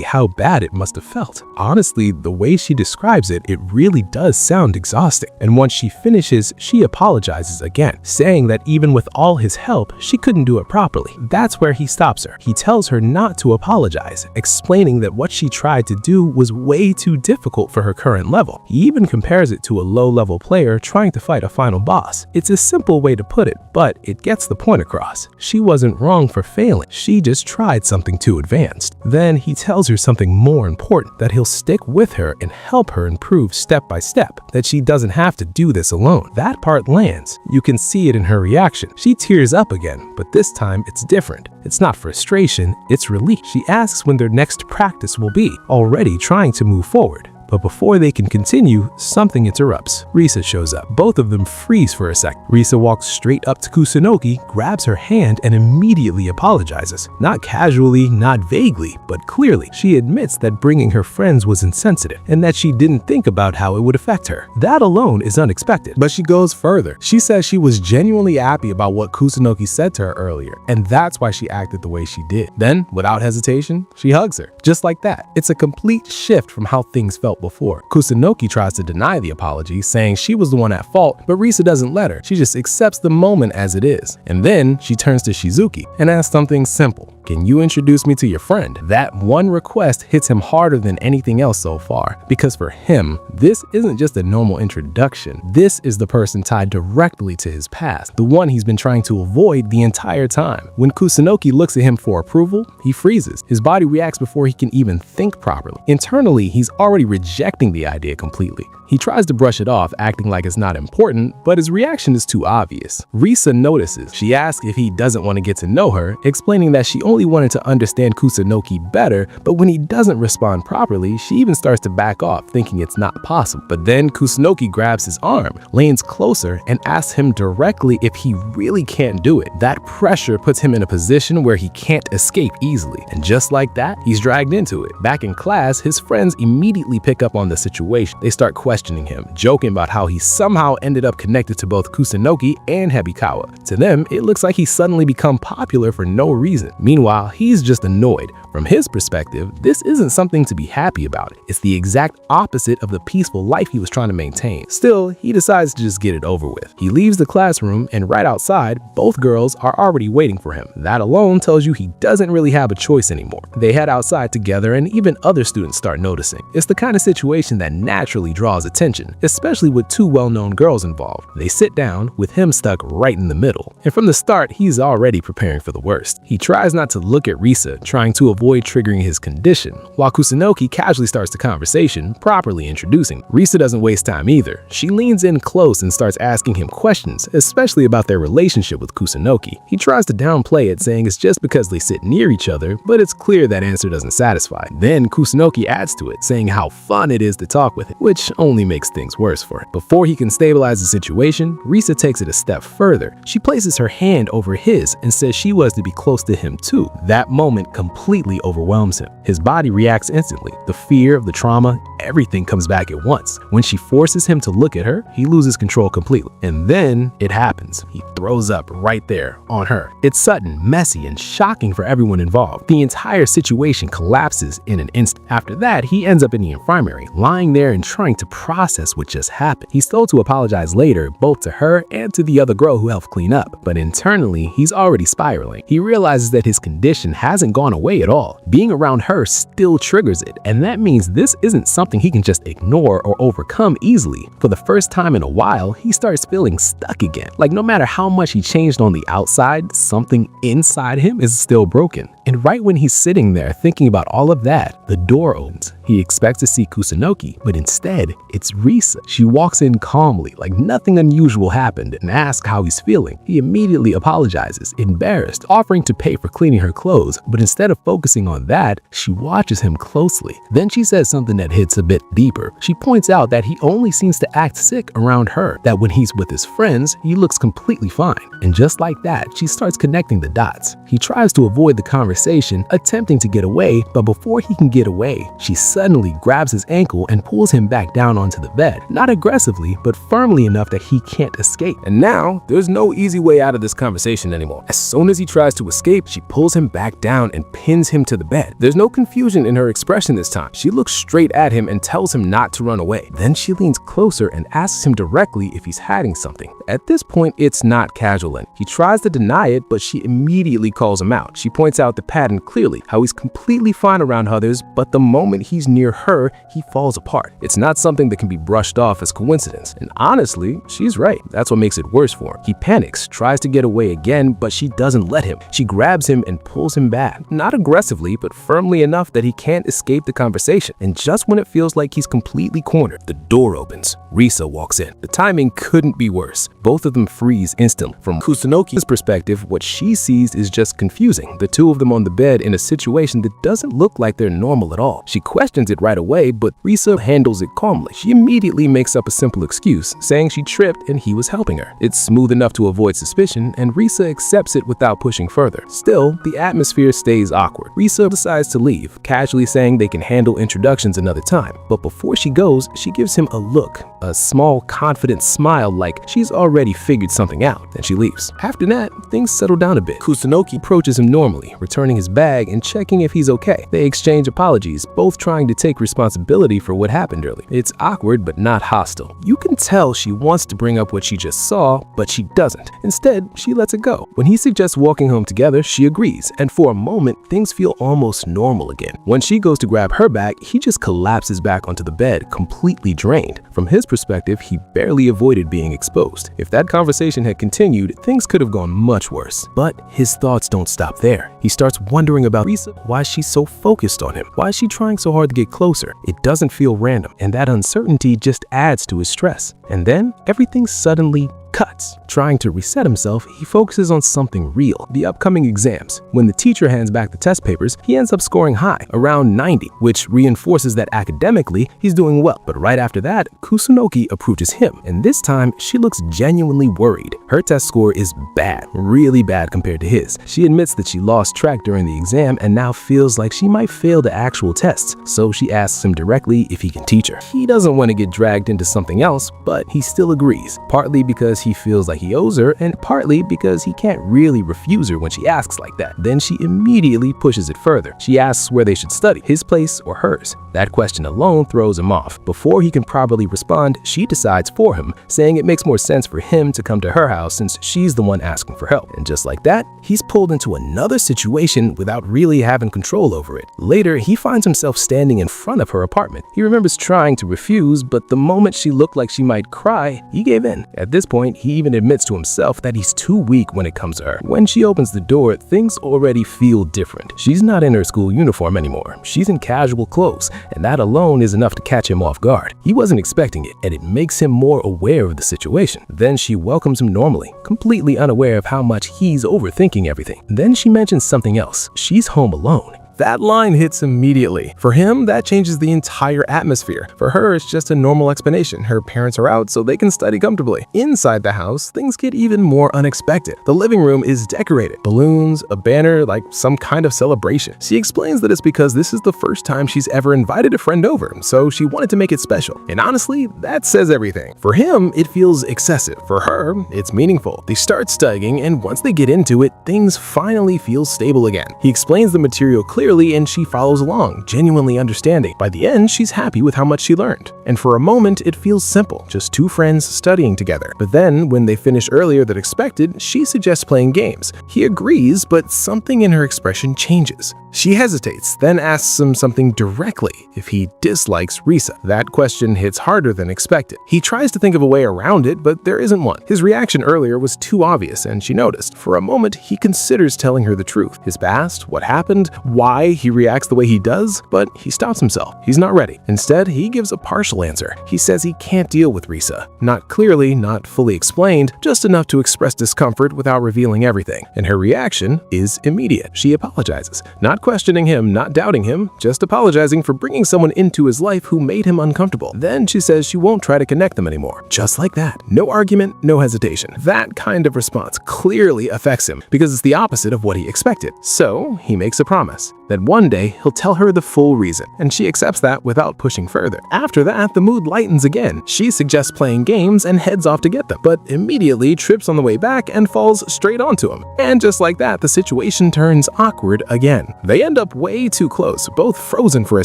Speaker 2: how bad it must have felt. Honestly, the way she describes it, it really does sound exhausting. And once she finishes, she apologizes again, saying that even with all his help, she couldn't do it properly. That's where he stops her. He tells her not to apologize, explaining that what she tried to do was way too difficult for her current level. He even compares it to a low-level player trying to fight a final boss. It's a simple way to put it, but it gets the point across. She wasn't wrong for failing. She just tried something too advanced. Then he tells her something more important, that he'll stick with her and help her improve step by step, that she doesn't have to do this alone. That part lands. You can see it in her reaction. She tears up again, but this time it's different. It's not frustration, it's relief. She asks when their next practice will be, already trying to move forward. But before they can continue, something interrupts. Risa shows up. Both of them freeze for a sec. Risa walks straight up to Kusunoki, grabs her hand, and immediately apologizes. Not casually, not vaguely, but clearly. She admits that bringing her friends was insensitive, and that she didn't think about how it would affect her. That alone is unexpected. But she goes further. She says she was genuinely happy about what Kusunoki said to her earlier, and that's why she acted the way she did. Then, without hesitation, she hugs her. Just like that. It's a complete shift from how things felt before. Kusunoki tries to deny the apology, saying she was the one at fault, but Risa doesn't let her. She just accepts the moment as it is. And then she turns to Shizuki and asks something simple. Can you introduce me to your friend? That one request hits him harder than anything else so far, because for him, this isn't just a normal introduction. This is the person tied directly to his past, the one he's been trying to avoid the entire time. When Kusunoki looks at him for approval, he freezes. His body reacts before he can even think properly. Internally, he's already rejecting the idea completely. He tries to brush it off, acting like it's not important, but his reaction is too obvious. Risa notices. She asks if he doesn't want to get to know her, explaining that she only wanted to understand Kusunoki better, but when he doesn't respond properly, she even starts to back off, thinking it's not possible. But then Kusunoki grabs his arm, leans closer, and asks him directly if he really can't do it. That pressure puts him in a position where he can't escape easily. And just like that, he's dragged into it. Back in class, his friends immediately pick up on the situation. They start questioning him, joking about how he somehow ended up connected to both Kusunoki and Hebikawa. To them, it looks like he's suddenly become popular for no reason. Meanwhile, he's just annoyed. From his perspective, this isn't something to be happy about. It's the exact opposite of the peaceful life he was trying to maintain. Still, he decides to just get it over with. He leaves the classroom, and right outside, both girls are already waiting for him. That alone tells you he doesn't really have a choice anymore. They head outside together, and even other students start noticing. It's the kind of situation that naturally draws attention, especially with two well-known girls involved. They sit down, with him stuck right in the middle. And from the start, he's already preparing for the worst. He tries not to look at Risa, trying to avoid
Speaker 3: avoid triggering his condition, while Kusunoki casually starts the conversation, properly introducing. Risa doesn't waste time either. She leans in close and starts asking him questions, especially about their relationship with Kusunoki. He tries to downplay it, saying it's just because they sit near each other, but it's clear that answer doesn't satisfy. Then Kusunoki adds to it, saying how fun it is to talk with him, which only makes things worse for him. Before he can stabilize the situation, Risa takes it a step further. She places her hand over his and says she was to be close to him too. That moment completely overwhelms him. His body reacts instantly. The fear of the trauma, everything comes back at once. When she forces him to look at her, he loses control completely. And then it happens. He throws up right there on her. It's sudden, messy, and shocking for everyone involved. The entire situation collapses in an instant. After that, he ends up in the infirmary, lying there and trying to process what just happened. He's told to apologize later, both to her and to the other girl who helped clean up. But internally, he's already spiraling. He realizes that his condition hasn't gone away at all. Being around her still triggers it, and that means this isn't something he can just ignore or overcome easily. For the first time in a while, he starts feeling stuck again. Like no matter how much he changed on the outside, something inside him is still broken. And right when he's sitting there thinking about all of that, the door opens. He expects to see Kusunoki, but instead, it's Risa. She walks in calmly, like nothing unusual happened, and asks how he's feeling. He immediately apologizes, embarrassed, offering to pay for cleaning her clothes, but instead of focusing on that, she watches him closely. Then she says something that hits a bit deeper. She points out that he only seems to act sick around her, that when he's with his friends, he looks completely fine. And just like that, she starts connecting the dots. He tries to avoid the conversation, attempting to get away, but before he can get away, she suddenly grabs his ankle and pulls him back down onto the bed. Not aggressively, but firmly enough that he can't escape.
Speaker 2: And now, there's no easy way out of this conversation anymore. As soon as he tries to escape, she pulls him back down and pins him to the bed. There's no confusion in her expression this time. She looks straight at him and tells him not to run away. Then she leans closer and asks him directly if he's hiding something. At this point, it's not casual. He tries to deny it, but she immediately calls him out. She points out the pattern clearly, how he's completely fine around others, but the moment he's near her, he falls apart. It's not something that can be brushed off as coincidence. And honestly, she's right. That's what makes it worse for him. He panics, tries to get away again, but she doesn't let him. She grabs him and pulls him back. Not aggressively, but firmly enough that he can't escape the conversation. And just when it feels like he's completely cornered, the door opens. Risa walks in. The timing couldn't be worse. Both of them freeze instantly. From Kusunoki's perspective, what she sees is just confusing. The two of them on the bed in a situation that doesn't look like they're normal at all. She questions it right away, but Risa handles it calmly. She immediately makes up a simple excuse, saying she tripped and he was helping her. It's smooth enough to avoid suspicion, and Risa accepts it without pushing further. Still, the atmosphere stays awkward. Risa decides to leave, casually saying they can handle introductions another time. But before she goes, she gives him a look, a small, confident smile like she's already figured something out. Then she leaves. After that, things settle down a bit. Kusunoki approaches him normally, returning his bag and checking if he's okay. They exchange apologies, both trying to take responsibility for what happened earlier. It's awkward but not hostile. You can tell she wants to bring up what she just saw, but she doesn't. Instead, she lets it go. When he suggests walking home together, she agrees, and for a moment, things feel almost normal again. When she goes to grab her bag, he just collapses back onto the bed, completely drained. From his perspective, he barely avoided being exposed. If that conversation had continued, things could have gone much worse. But his thoughts don't stop there. He starts wondering about Risa, why she's so focused on him. Why is she trying so hard to get closer? It doesn't feel random, and that uncertainty just adds to his stress. And then everything suddenly cuts. Trying to reset himself, he focuses on something real, the upcoming exams. When the teacher hands back the test papers, he ends up scoring high, around 90, which reinforces that academically, he's doing well. But right after that, Kusunoki approaches him, and this time, she looks genuinely worried. Her test score is bad, really bad compared to his. She admits that she lost track during the exam and now feels like she might fail the actual tests, so she asks him directly if he can teach her. He doesn't want to get dragged into something else, but he still agrees, partly because he feels like he owes her, and partly because he can't really refuse her when she asks like that. Then she immediately pushes it further. She asks where they should study, his place or hers. That question alone throws him off. Before he can properly respond, she decides for him, saying it makes more sense for him to come to her house since she's the one asking for help. And just like that, he's pulled into another situation without really having control over it. Later, he finds himself standing in front of her apartment. He remembers trying to refuse, but the moment she looked like she might cry, he gave in. At this point,
Speaker 3: point, he even admits to himself that he's too weak when it comes to her. When she opens the door, things already feel different. She's not in her school uniform anymore. She's in casual clothes, and that alone is enough to catch him off guard. He wasn't expecting it, and it makes him more aware of the situation. Then she welcomes him normally, completely unaware of how much he's overthinking everything. Then she mentions something else. She's home alone.
Speaker 2: That line hits immediately. For him, that changes the entire atmosphere. For her, it's just a normal explanation. Her parents are out so they can study comfortably. Inside the house, things get even more unexpected. The living room is decorated. Balloons, a banner, like some kind of celebration. She explains that it's because this is the first time she's ever invited a friend over, so she wanted to make it special. And honestly, that says everything. For him, it feels excessive. For her, it's meaningful. They start studying, and once they get into it, things finally feel stable again. He explains the material clearly, and she follows along, genuinely understanding. By the end, she's happy with how much she learned. And for a moment, it feels simple, just two friends studying together. But then, when they finish earlier than expected, she suggests playing games. He agrees, but something in her expression changes. She hesitates, then asks him something directly, if he dislikes Risa. That question hits harder than expected. He tries to think of a way around it, but there isn't one. His reaction earlier was too obvious, and she noticed. For a moment, he considers telling her the truth. His past, what happened, why he reacts the way he does, but he stops himself. He's not ready. Instead, he gives a partial answer. He says he can't deal with Risa. Not clearly, not fully explained, just enough to express discomfort without revealing everything. And her reaction is immediate. She apologizes, not questioning him, not doubting him, just apologizing for bringing someone into his life who made him uncomfortable. Then she says she won't try to connect them anymore. Just like that. No argument, no hesitation. That kind of response clearly affects him because it's the opposite of what he expected. So he makes a promise that one day he'll tell her the full reason, and she accepts that without pushing further. After that, the mood lightens again. She suggests playing games and heads off to get them, but immediately trips on the way back and falls straight onto him. And just like that, the situation turns awkward again. They end up way too close, both frozen for a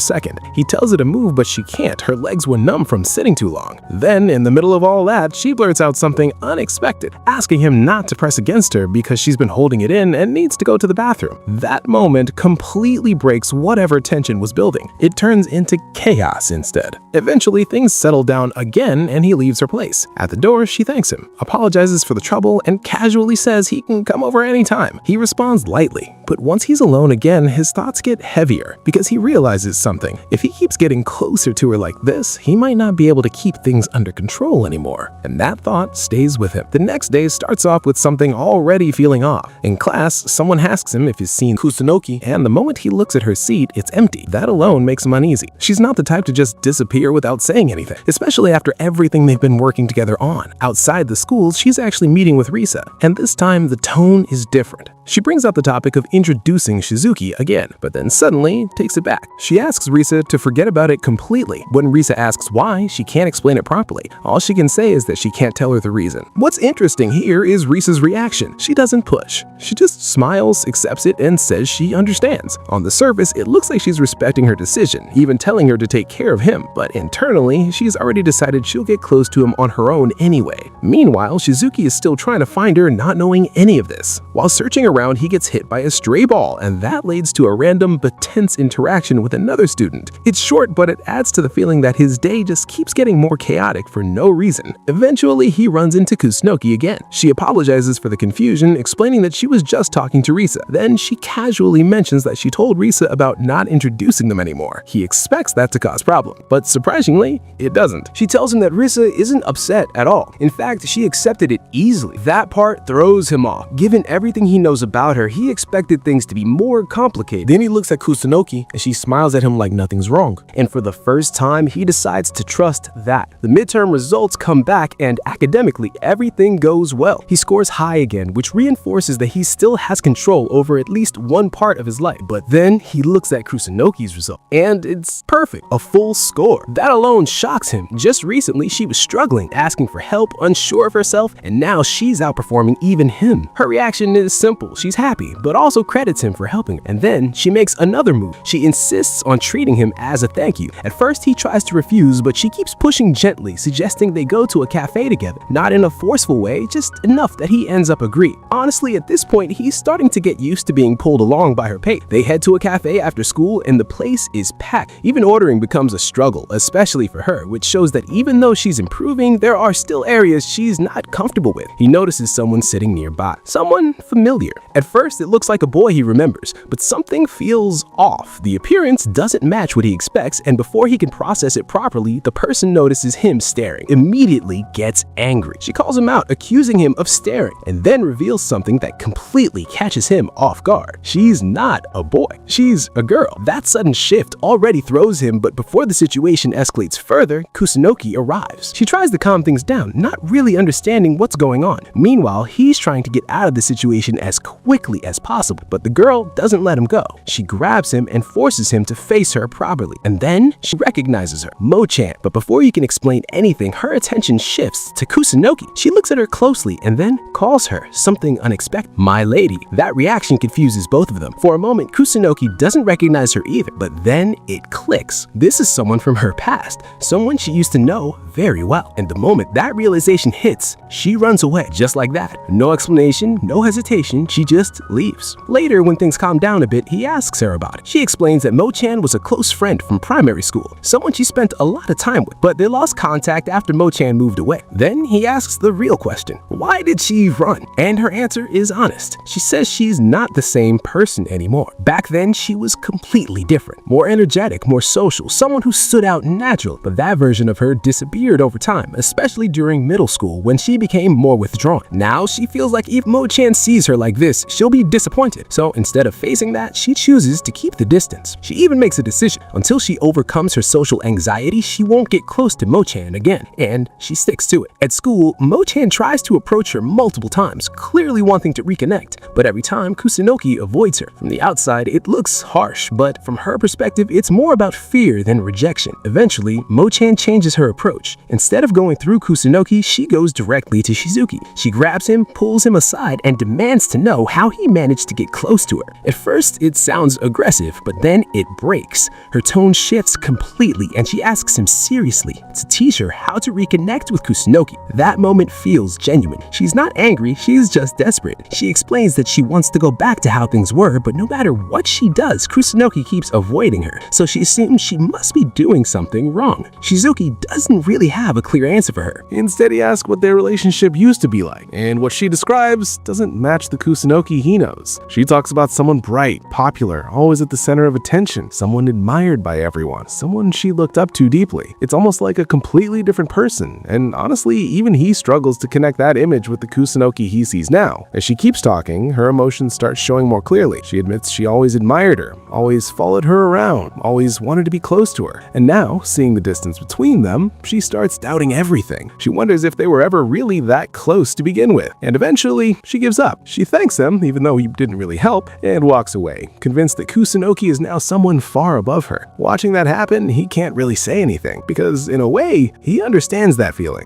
Speaker 2: second. He tells her to move, but she can't. Her legs were numb from sitting too long. Then, in the middle of all that, she blurts out something unexpected, asking him not to press against her because she's been holding it in and needs to go to the bathroom. That moment completely breaks whatever tension was building. It turns into chaos instead. Eventually, things settle down again and he leaves her place. At the door, she thanks him, apologizes for the trouble, and casually says he can come over anytime. He responds lightly, but once he's alone again, his thoughts get heavier because he realizes something. If he keeps getting closer to her like this, he might not be able to keep things under control anymore. And that thought stays with him. The next day starts off with something already feeling off. In class, someone asks him if he's seen Kusunoki, and the moment he looks at her seat, it's empty. That alone makes him uneasy. She's not the type to just disappear without saying anything, especially after everything they've been working together on. Outside the schools, she's actually meeting with Risa, and this time the tone is different. She brings up the topic of introducing Shizuki again, but then suddenly takes it back. She asks Risa to forget about it completely. When Risa asks why, she can't explain it properly. All she can say is that she can't tell her the reason. What's interesting here is Risa's reaction. She doesn't push. She just smiles, accepts it, and says she understands. On the surface, it looks like she's respecting her decision, even telling her to take care of him, but internally, she's already decided she'll get close to him on her own anyway. Meanwhile, Shizuki is still trying to find her, not knowing any of this. While searching around, he gets hit by a stray ball, and that leads to a random but tense interaction with another student. It's short, but it adds to the feeling that his day just keeps getting more chaotic for no reason. Eventually, he runs into Kusunoki again. She apologizes for the confusion, explaining that she was just talking to Risa. Then she casually mentions that she told Risa about not introducing them anymore. He expects that to cause problem, but surprisingly, it doesn't.
Speaker 4: She tells him that Risa isn't upset at all. In fact, she accepted it easily. That part throws him off. Given everything he knows about her, he expected things to be more complicated.
Speaker 2: Then he looks at Kusunoki and she smiles at him like nothing's wrong.
Speaker 4: And for the first time, he decides to trust that. The midterm results come back and academically, everything goes well. He scores high again, which reinforces that he still has control over at least one part of his life. But then he looks at Kusunoki's result, and it's perfect, a full score. That alone shocks him. Just recently, she was struggling, asking for help, unsure of herself, and now she's outperforming even him. Her reaction is simple. She's happy, but also credits him for helping, and then she makes another move. She insists on treating him as a thank you. At first, he tries to refuse, but she keeps pushing gently, suggesting they go to a cafe together. Not in a forceful way, just enough that he ends up agreeing. Honestly, at this point, he's starting to get used to being pulled along by her pace. They head to a cafe after school, and the place is packed. Even ordering becomes a struggle, especially for her, which shows that even though she's improving, there are still areas she's not comfortable with. He notices someone sitting nearby, someone familiar. At first, it looks like a boy he remembers, but something feels off. The appearance doesn't match what he expects, and before he can process it properly, the person notices him staring, immediately gets angry. She calls him out, accusing him of staring, and then reveals something that completely catches him off guard. She's not a boy, she's a girl. That sudden shift already throws him, but before the situation escalates further, Kusunoki arrives. She tries to calm things down, not really understanding what's going on. Meanwhile, he's trying to get out of the situation as quickly as possible, but the girl doesn't let him go. She grabs him and forces him to face her properly, and then she recognizes her, Mochan. But before he can explain anything, her attention shifts to Kusunoki. She looks at her closely and then calls her something unexpected, my lady. That reaction confuses both of them. For a moment, Kusunoki doesn't recognize her either, but then it clicks. This is someone from her past, someone she used to know very well. And the moment that realization hits, she runs away just like that. No explanation, no hesitation, she just leaves. Later, when things calm down a bit, he asks her about it. She explains that Mochan was a close friend from primary school, someone she spent a lot of time with, but they lost contact after Mochan moved away. Then he asks the real question, why did she run? And her answer is honest. She says she's not the same person anymore. Back then, she was completely different, more energetic, more social, someone who stood out natural, but that version of her disappeared over time, especially during middle school when she became more withdrawn. Now she feels like if Mochan sees her like this, she'll be disappointed. So instead of facing that, she chooses to keep the distance. She even makes a decision. Until she overcomes her social anxiety, she won't get close to Mochan again, and she sticks to it. At school, Mochan tries to approach her multiple times, clearly wanting to reconnect, but every time Kusunoki avoids her. From the outside, it looks harsh, but from her perspective, it's more about fear than rejection. Eventually, Mochan changes her approach. Instead of going through Kusunoki, she goes directly to Shizuki. She grabs him, pulls him aside, and demands to know how he managed to get close to her. At first, it sounds aggressive, but then it breaks. Her tone shifts completely, and she asks him seriously to teach her how to reconnect with Kusunoki. That moment feels genuine. She's not angry, she's just desperate. She explains that she wants to go back to how things were, but no matter what she does, Kusunoki keeps avoiding her, so she assumes she must be doing something wrong. Shizuki doesn't really have a clear answer for her.
Speaker 2: Instead, he asks what their relationship used to be like, and what she describes doesn't match the Kusunoki he knows. She talks about someone bright, popular, always at the center of attention, someone admired by everyone, someone she looked up to deeply. It's almost like a completely different person, and honestly, even he struggles to connect that image with the Kusunoki he sees now. As she keeps talking, her emotions start showing more clearly. She admits she always admired her, always followed her around, always wanted to be close to her. And now, seeing the distance between them, she starts doubting everything. She wonders if they were ever really that close to begin with. And eventually, she gives up. She thanks him, even though he didn't really help, and walks away, convinced that Kusunoki is now someone far above her. Watching that happen, he can't really say anything, because in a way, he understands that feeling.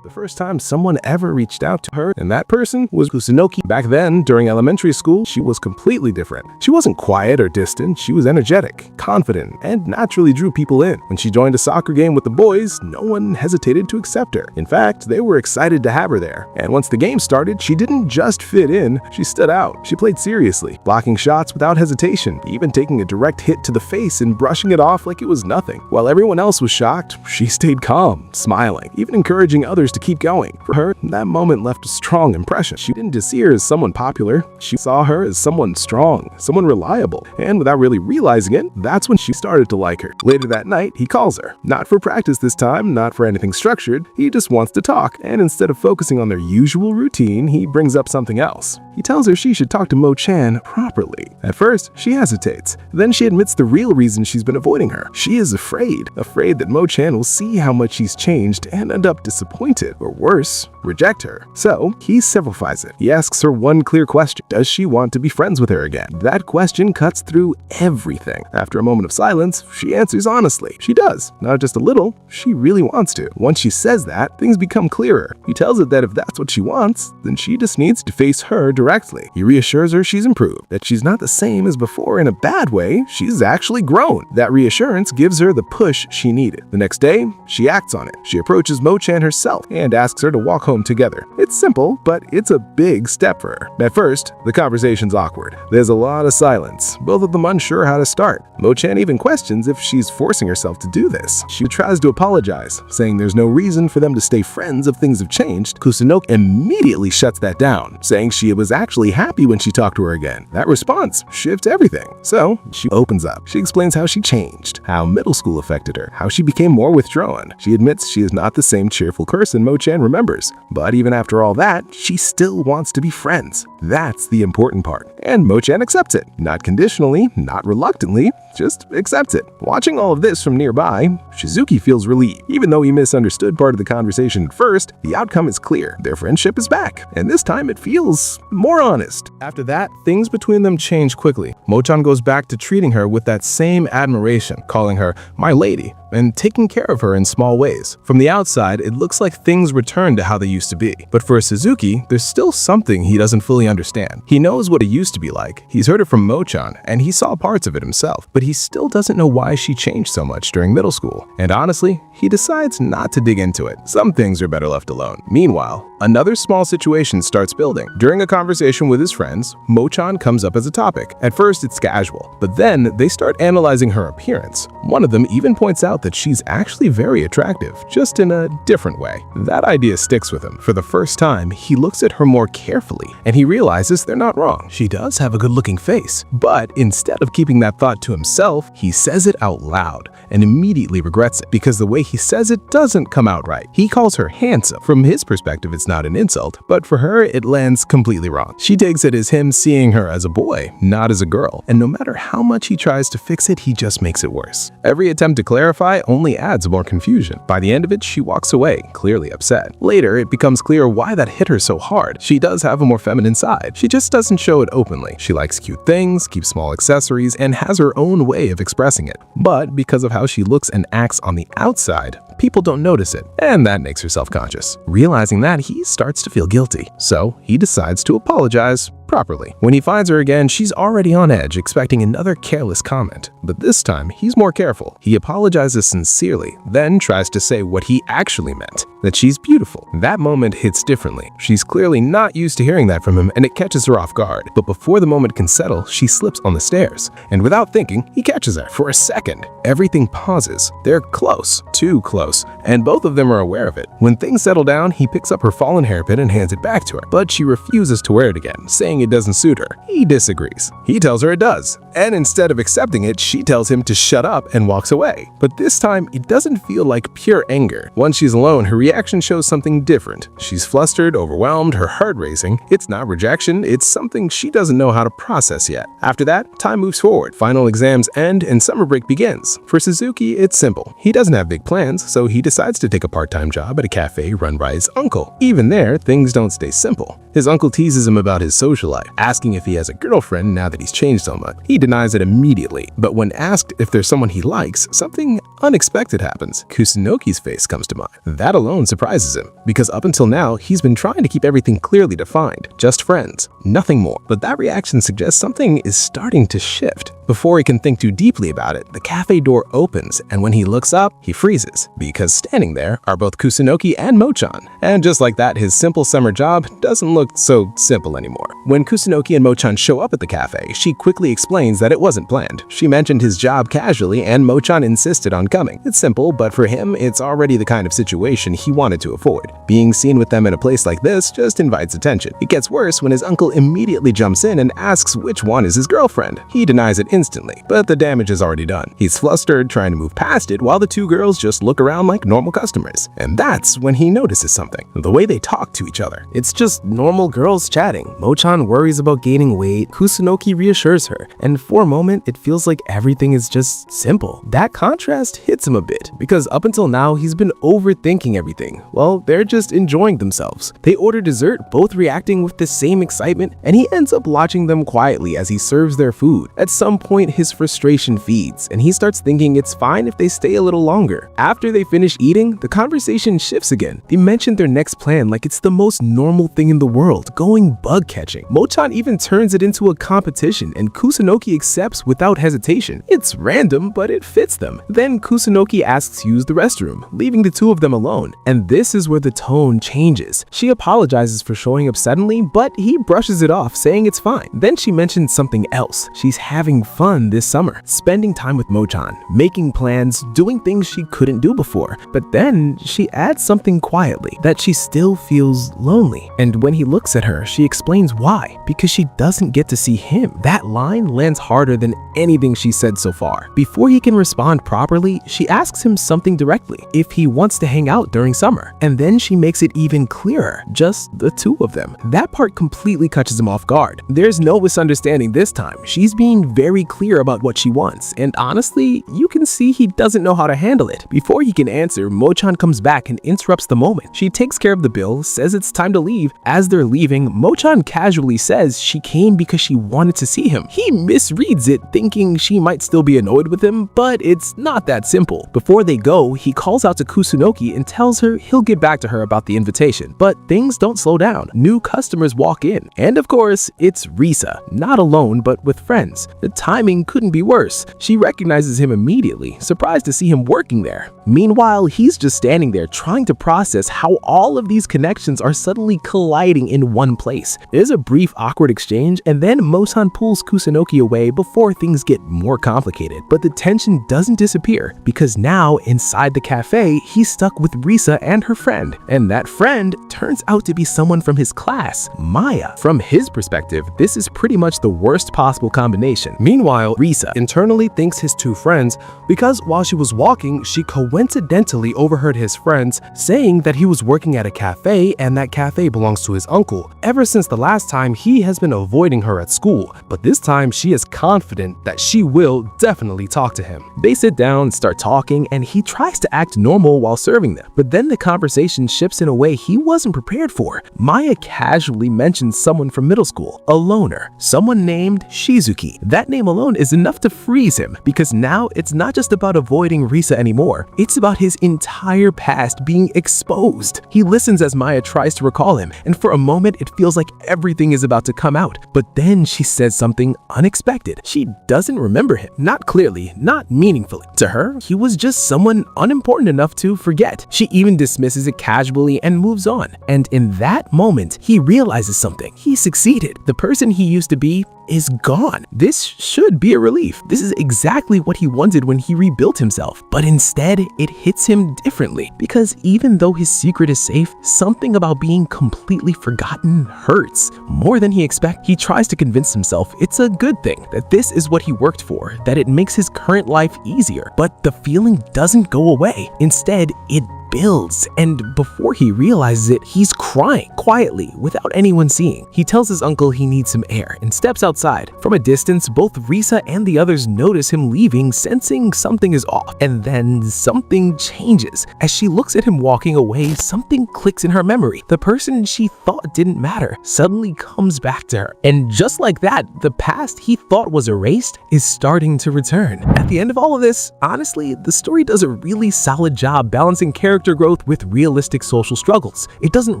Speaker 2: The first time someone ever reached out to her, and that person was Kusunoki. Back then, during elementary school, she was completely different. She wasn't quiet or distant, she was energetic, confident, and naturally drew people in. When she joined a soccer game with the boys, no one hesitated to accept her. In fact, they were excited to have her there. And once the game started, she didn't just fit in, she stood out. She played seriously, blocking shots without hesitation, even taking a direct hit to the face and brushing it off like it was nothing. While everyone else was shocked, she stayed calm, smiling, even encouraging others to keep going. For her, that moment left a strong impression. She didn't just see her as someone popular, she saw her as someone strong, someone reliable, and without really realizing it, that's when she started to like her. Later that night, he calls her. Not for practice this time, not for anything structured, he just wants to talk, and instead of focusing on their usual routine, he brings up something else. He tells her she should talk to Mochan properly. At first, she hesitates. Then she admits the real reason she's been avoiding her. She is afraid that Mochan will see how much she's changed and end up disappointed. rejected, or worse, reject her. So he simplifies it. He asks her one clear question. Does she want to be friends with her again? That question cuts through everything. After a moment of silence, she answers honestly. She does. Not just a little, she really wants to. Once she says that, things become clearer. He tells her that if that's what she wants, then she just needs to face her directly. He reassures her she's improved, that she's not the same as before in a bad way, she's actually grown. That reassurance gives her the push she needed. The next day, she acts on it. She approaches Mochan herself and asks her to walk home together. It's simple, but it's a big step for her. At first, the conversation's awkward. There's a lot of silence, both of them unsure how to start. Mochan even questions if she's forcing herself to do this. She tries to apologize, saying there's no reason for them to stay friends if things have changed. Kusunoki immediately shuts that down, saying she was actually happy when she talked to her again. That response shifts everything. So she opens up. She explains how she changed, how middle school affected her, how she became more withdrawn. She admits she is not the same cheerful person Mochan remembers, but even after all that, she still wants to be friends. That's the important part. And Mochan accepts it. Not conditionally, not reluctantly, just accepts it. Watching all of this from nearby, Shizuki feels relieved. Even though he misunderstood part of the conversation at first, the outcome is clear. Their friendship is back, and this time it feels more honest.
Speaker 1: After that, things between them change quickly. Mochan goes back to treating her with that same admiration, calling her my lady, and taking care of her in small ways. From the outside, it looks like things return to how they used to be. But for Suzuki, there's still something he doesn't fully understand. He knows what it used to be like. He's heard it from Mochan, and he saw parts of it himself, but he still doesn't know why she changed so much during middle school. And honestly, he decides not to dig into it. Some things are better left alone. Meanwhile, another small situation starts building. During a conversation with his friends, Mochan comes up as a topic. At first, it's casual, but then they start analyzing her appearance. One of them even points out that she's actually very attractive, just in a different way. That idea sticks with him. For the first time, he looks at her more carefully, and he realizes they're not wrong. She does have a good-looking face, but instead of keeping that thought to himself, he says it out loud and immediately regrets it because the way he says it doesn't come out right. He calls her handsome. From his perspective, it's not an insult, but for her, it lands completely wrong. She takes it as him seeing her as a boy, not as a girl, and no matter how much he tries to fix it, he just makes it worse. Every attempt to clarify only adds more confusion. By the end of it, she walks away, clearly upset. Later, it becomes clear why that hit her so hard. She does have a more feminine side. She just doesn't show it openly. She likes cute things, keeps small accessories, and has her own way of expressing it. But because of how she looks and acts on the outside, people don't notice it, and that makes her self-conscious. Realizing that, he starts to feel guilty. So he decides to apologize properly. When he finds her again, she's already on edge, expecting another careless comment. But this time, he's more careful. He apologizes sincerely, then tries to say what he actually meant, that she's beautiful. That moment hits differently. She's clearly not used to hearing that from him, and it catches her off guard. But before the moment can settle, she slips on the stairs. And without thinking, he catches her. For a second, everything pauses. They're close, too close, and both of them are aware of it. When things settle down, he picks up her fallen hairpin and hands it back to her, but she refuses to wear it again, saying it doesn't suit her. He disagrees. He tells her it does, and instead of accepting it, she tells him to shut up and walks away. But this time, it doesn't feel like pure anger. Once she's alone, her reaction shows something different. She's flustered, overwhelmed, her heart racing. It's not rejection, it's something she doesn't know how to process yet. After that, time moves forward. Final exams end and summer break begins. For Suzuki, it's simple. He doesn't have big plans, so he decides to take a part-time job at a cafe run by his uncle. Even there, things don't stay simple. His uncle teases him about his social life, asking if he has a girlfriend now that he's changed so much. He denies it immediately, but when asked if there's someone he likes, something unexpected happens. Kusunoki's face comes to mind. That alone surprises him, because up until now, he's been trying to keep everything clearly defined. Just friends, nothing more. But that reaction suggests something is starting to shift. Before he can think too deeply about it, the cafe door opens, and when he looks up, he freezes, because standing there are both Kusunoki and Mochan. And just like that, his simple summer job doesn't look so simple anymore. When Kusunoki and Mochan show up at the cafe, she quickly explains that it wasn't planned. She mentioned his job casually, and Mochan insisted on coming. It's simple, but for him, it's already the kind of situation he wanted to avoid. Being seen with them in a place like this just invites attention. It gets worse when his uncle immediately jumps in and asks which one is his girlfriend. He denies it instantly, but the damage is already done. He's flustered, trying to move past it, while the two girls just look around like normal customers. And that's when he notices something. The way they talk to each other.
Speaker 4: It's just normal girls chatting. Mochan worries about gaining weight, Kusunoki reassures her, and for a moment, it feels like everything is just simple. That contrast just hits him a bit, because up until now he's been overthinking everything. Well, they're just enjoying themselves. They order dessert, both reacting with the same excitement, and he ends up watching them quietly as he serves their food. At some point, his frustration feeds, and he starts thinking it's fine if they stay a little longer. After they finish eating, the conversation shifts again. They mention their next plan like it's the most normal thing in the world, going bug catching. Mochan even turns it into a competition, and Kusunoki accepts without hesitation. It's random, but it fits them. Then Kusunoki asks to use the restroom, leaving the two of them alone. And this is where the tone changes. She apologizes for showing up suddenly, but he brushes it off, saying it's fine. Then she mentions something else. She's having fun this summer, spending time with Mochan, making plans, doing things she couldn't do before. But then she adds something quietly, that she still feels lonely. And when he looks at her, she explains why, because she doesn't get to see him. That line lands harder than anything she said so far. Before he can respond properly, she asks him something directly, if he wants to hang out during summer. And then she makes it even clearer, just the two of them. That part completely catches him off guard. There's no misunderstanding this time. She's being very clear about what she wants, and honestly, you can see he doesn't know how to handle it. Before he can answer, Mochan comes back and interrupts the moment. She takes care of the bill, says it's time to leave. As they're leaving, Mochan casually says she came because she wanted to see him. He misreads it, thinking she might still be annoyed with him, but it's not that simple. Before they go, he calls out to Kusunoki and tells her he'll get back to her about the invitation. But things don't slow down. New customers walk in. And of course, it's Risa, not alone, but with friends. The timing couldn't be worse. She recognizes him immediately, surprised to see him working there. Meanwhile, he's just standing there trying to process how all of these connections are suddenly colliding in one place. There's a brief awkward exchange, and then Mochan pulls Kusunoki away before things get more complicated. But the tension doesn't disappear, because now inside the cafe, he's stuck with Risa and her friend. And that friend turns out to be someone from his class, Maya. From his perspective, this is pretty much the worst possible combination. Meanwhile, Risa internally thinks his two friends, because while she was walking, she coincidentally overheard his friends saying that he was working at a cafe and that cafe belongs to his uncle. Ever since the last time, he has been avoiding her at school, but this time she is confident that she will definitely talk to him. They sit down, start talking, and he tries to act normal while serving them. But then the conversation shifts in a way he wasn't prepared for. Maya casually mentions someone from middle school, a loner, someone named Shizuki. That name alone is enough to freeze him, because now it's not just about avoiding Risa anymore. It's about his entire past being exposed. He listens as Maya tries to recall him, and for a moment it feels like everything is about to come out. But then she says something unexpected. She doesn't remember him. Not clearly, not meaningfully. To her, he was just someone unimportant enough to forget. She even dismisses it casually and moves on. And in that moment, he realizes something. He succeeded. The person he used to be is gone. This should be a relief. This is exactly what he wanted when he rebuilt himself. But instead, it hits him differently, because even though his secret is safe, something about being completely forgotten hurts more than he expected. He tries to convince himself it's a good thing, that this is what he worked for, that it makes his current life easier. But the feeling doesn't go away. Instead, it builds, and before he realizes it, he's crying quietly without anyone seeing. He tells his uncle he needs some air and steps outside. From a distance, both Risa and the others notice him leaving, sensing something is off. And then something changes. As she looks at him walking away, something clicks in her memory. The person she thought didn't matter suddenly comes back to her. And just like that, the past he thought was erased is starting to return. At the end of all of this, honestly, the story does a really solid job balancing character growth with realistic social struggles. It doesn't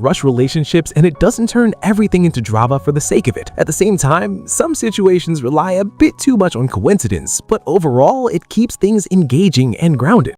Speaker 4: rush relationships, and it doesn't turn everything into drama for the sake of it. At the same time, some situations rely a bit too much on coincidence, but overall, it keeps things engaging and grounded.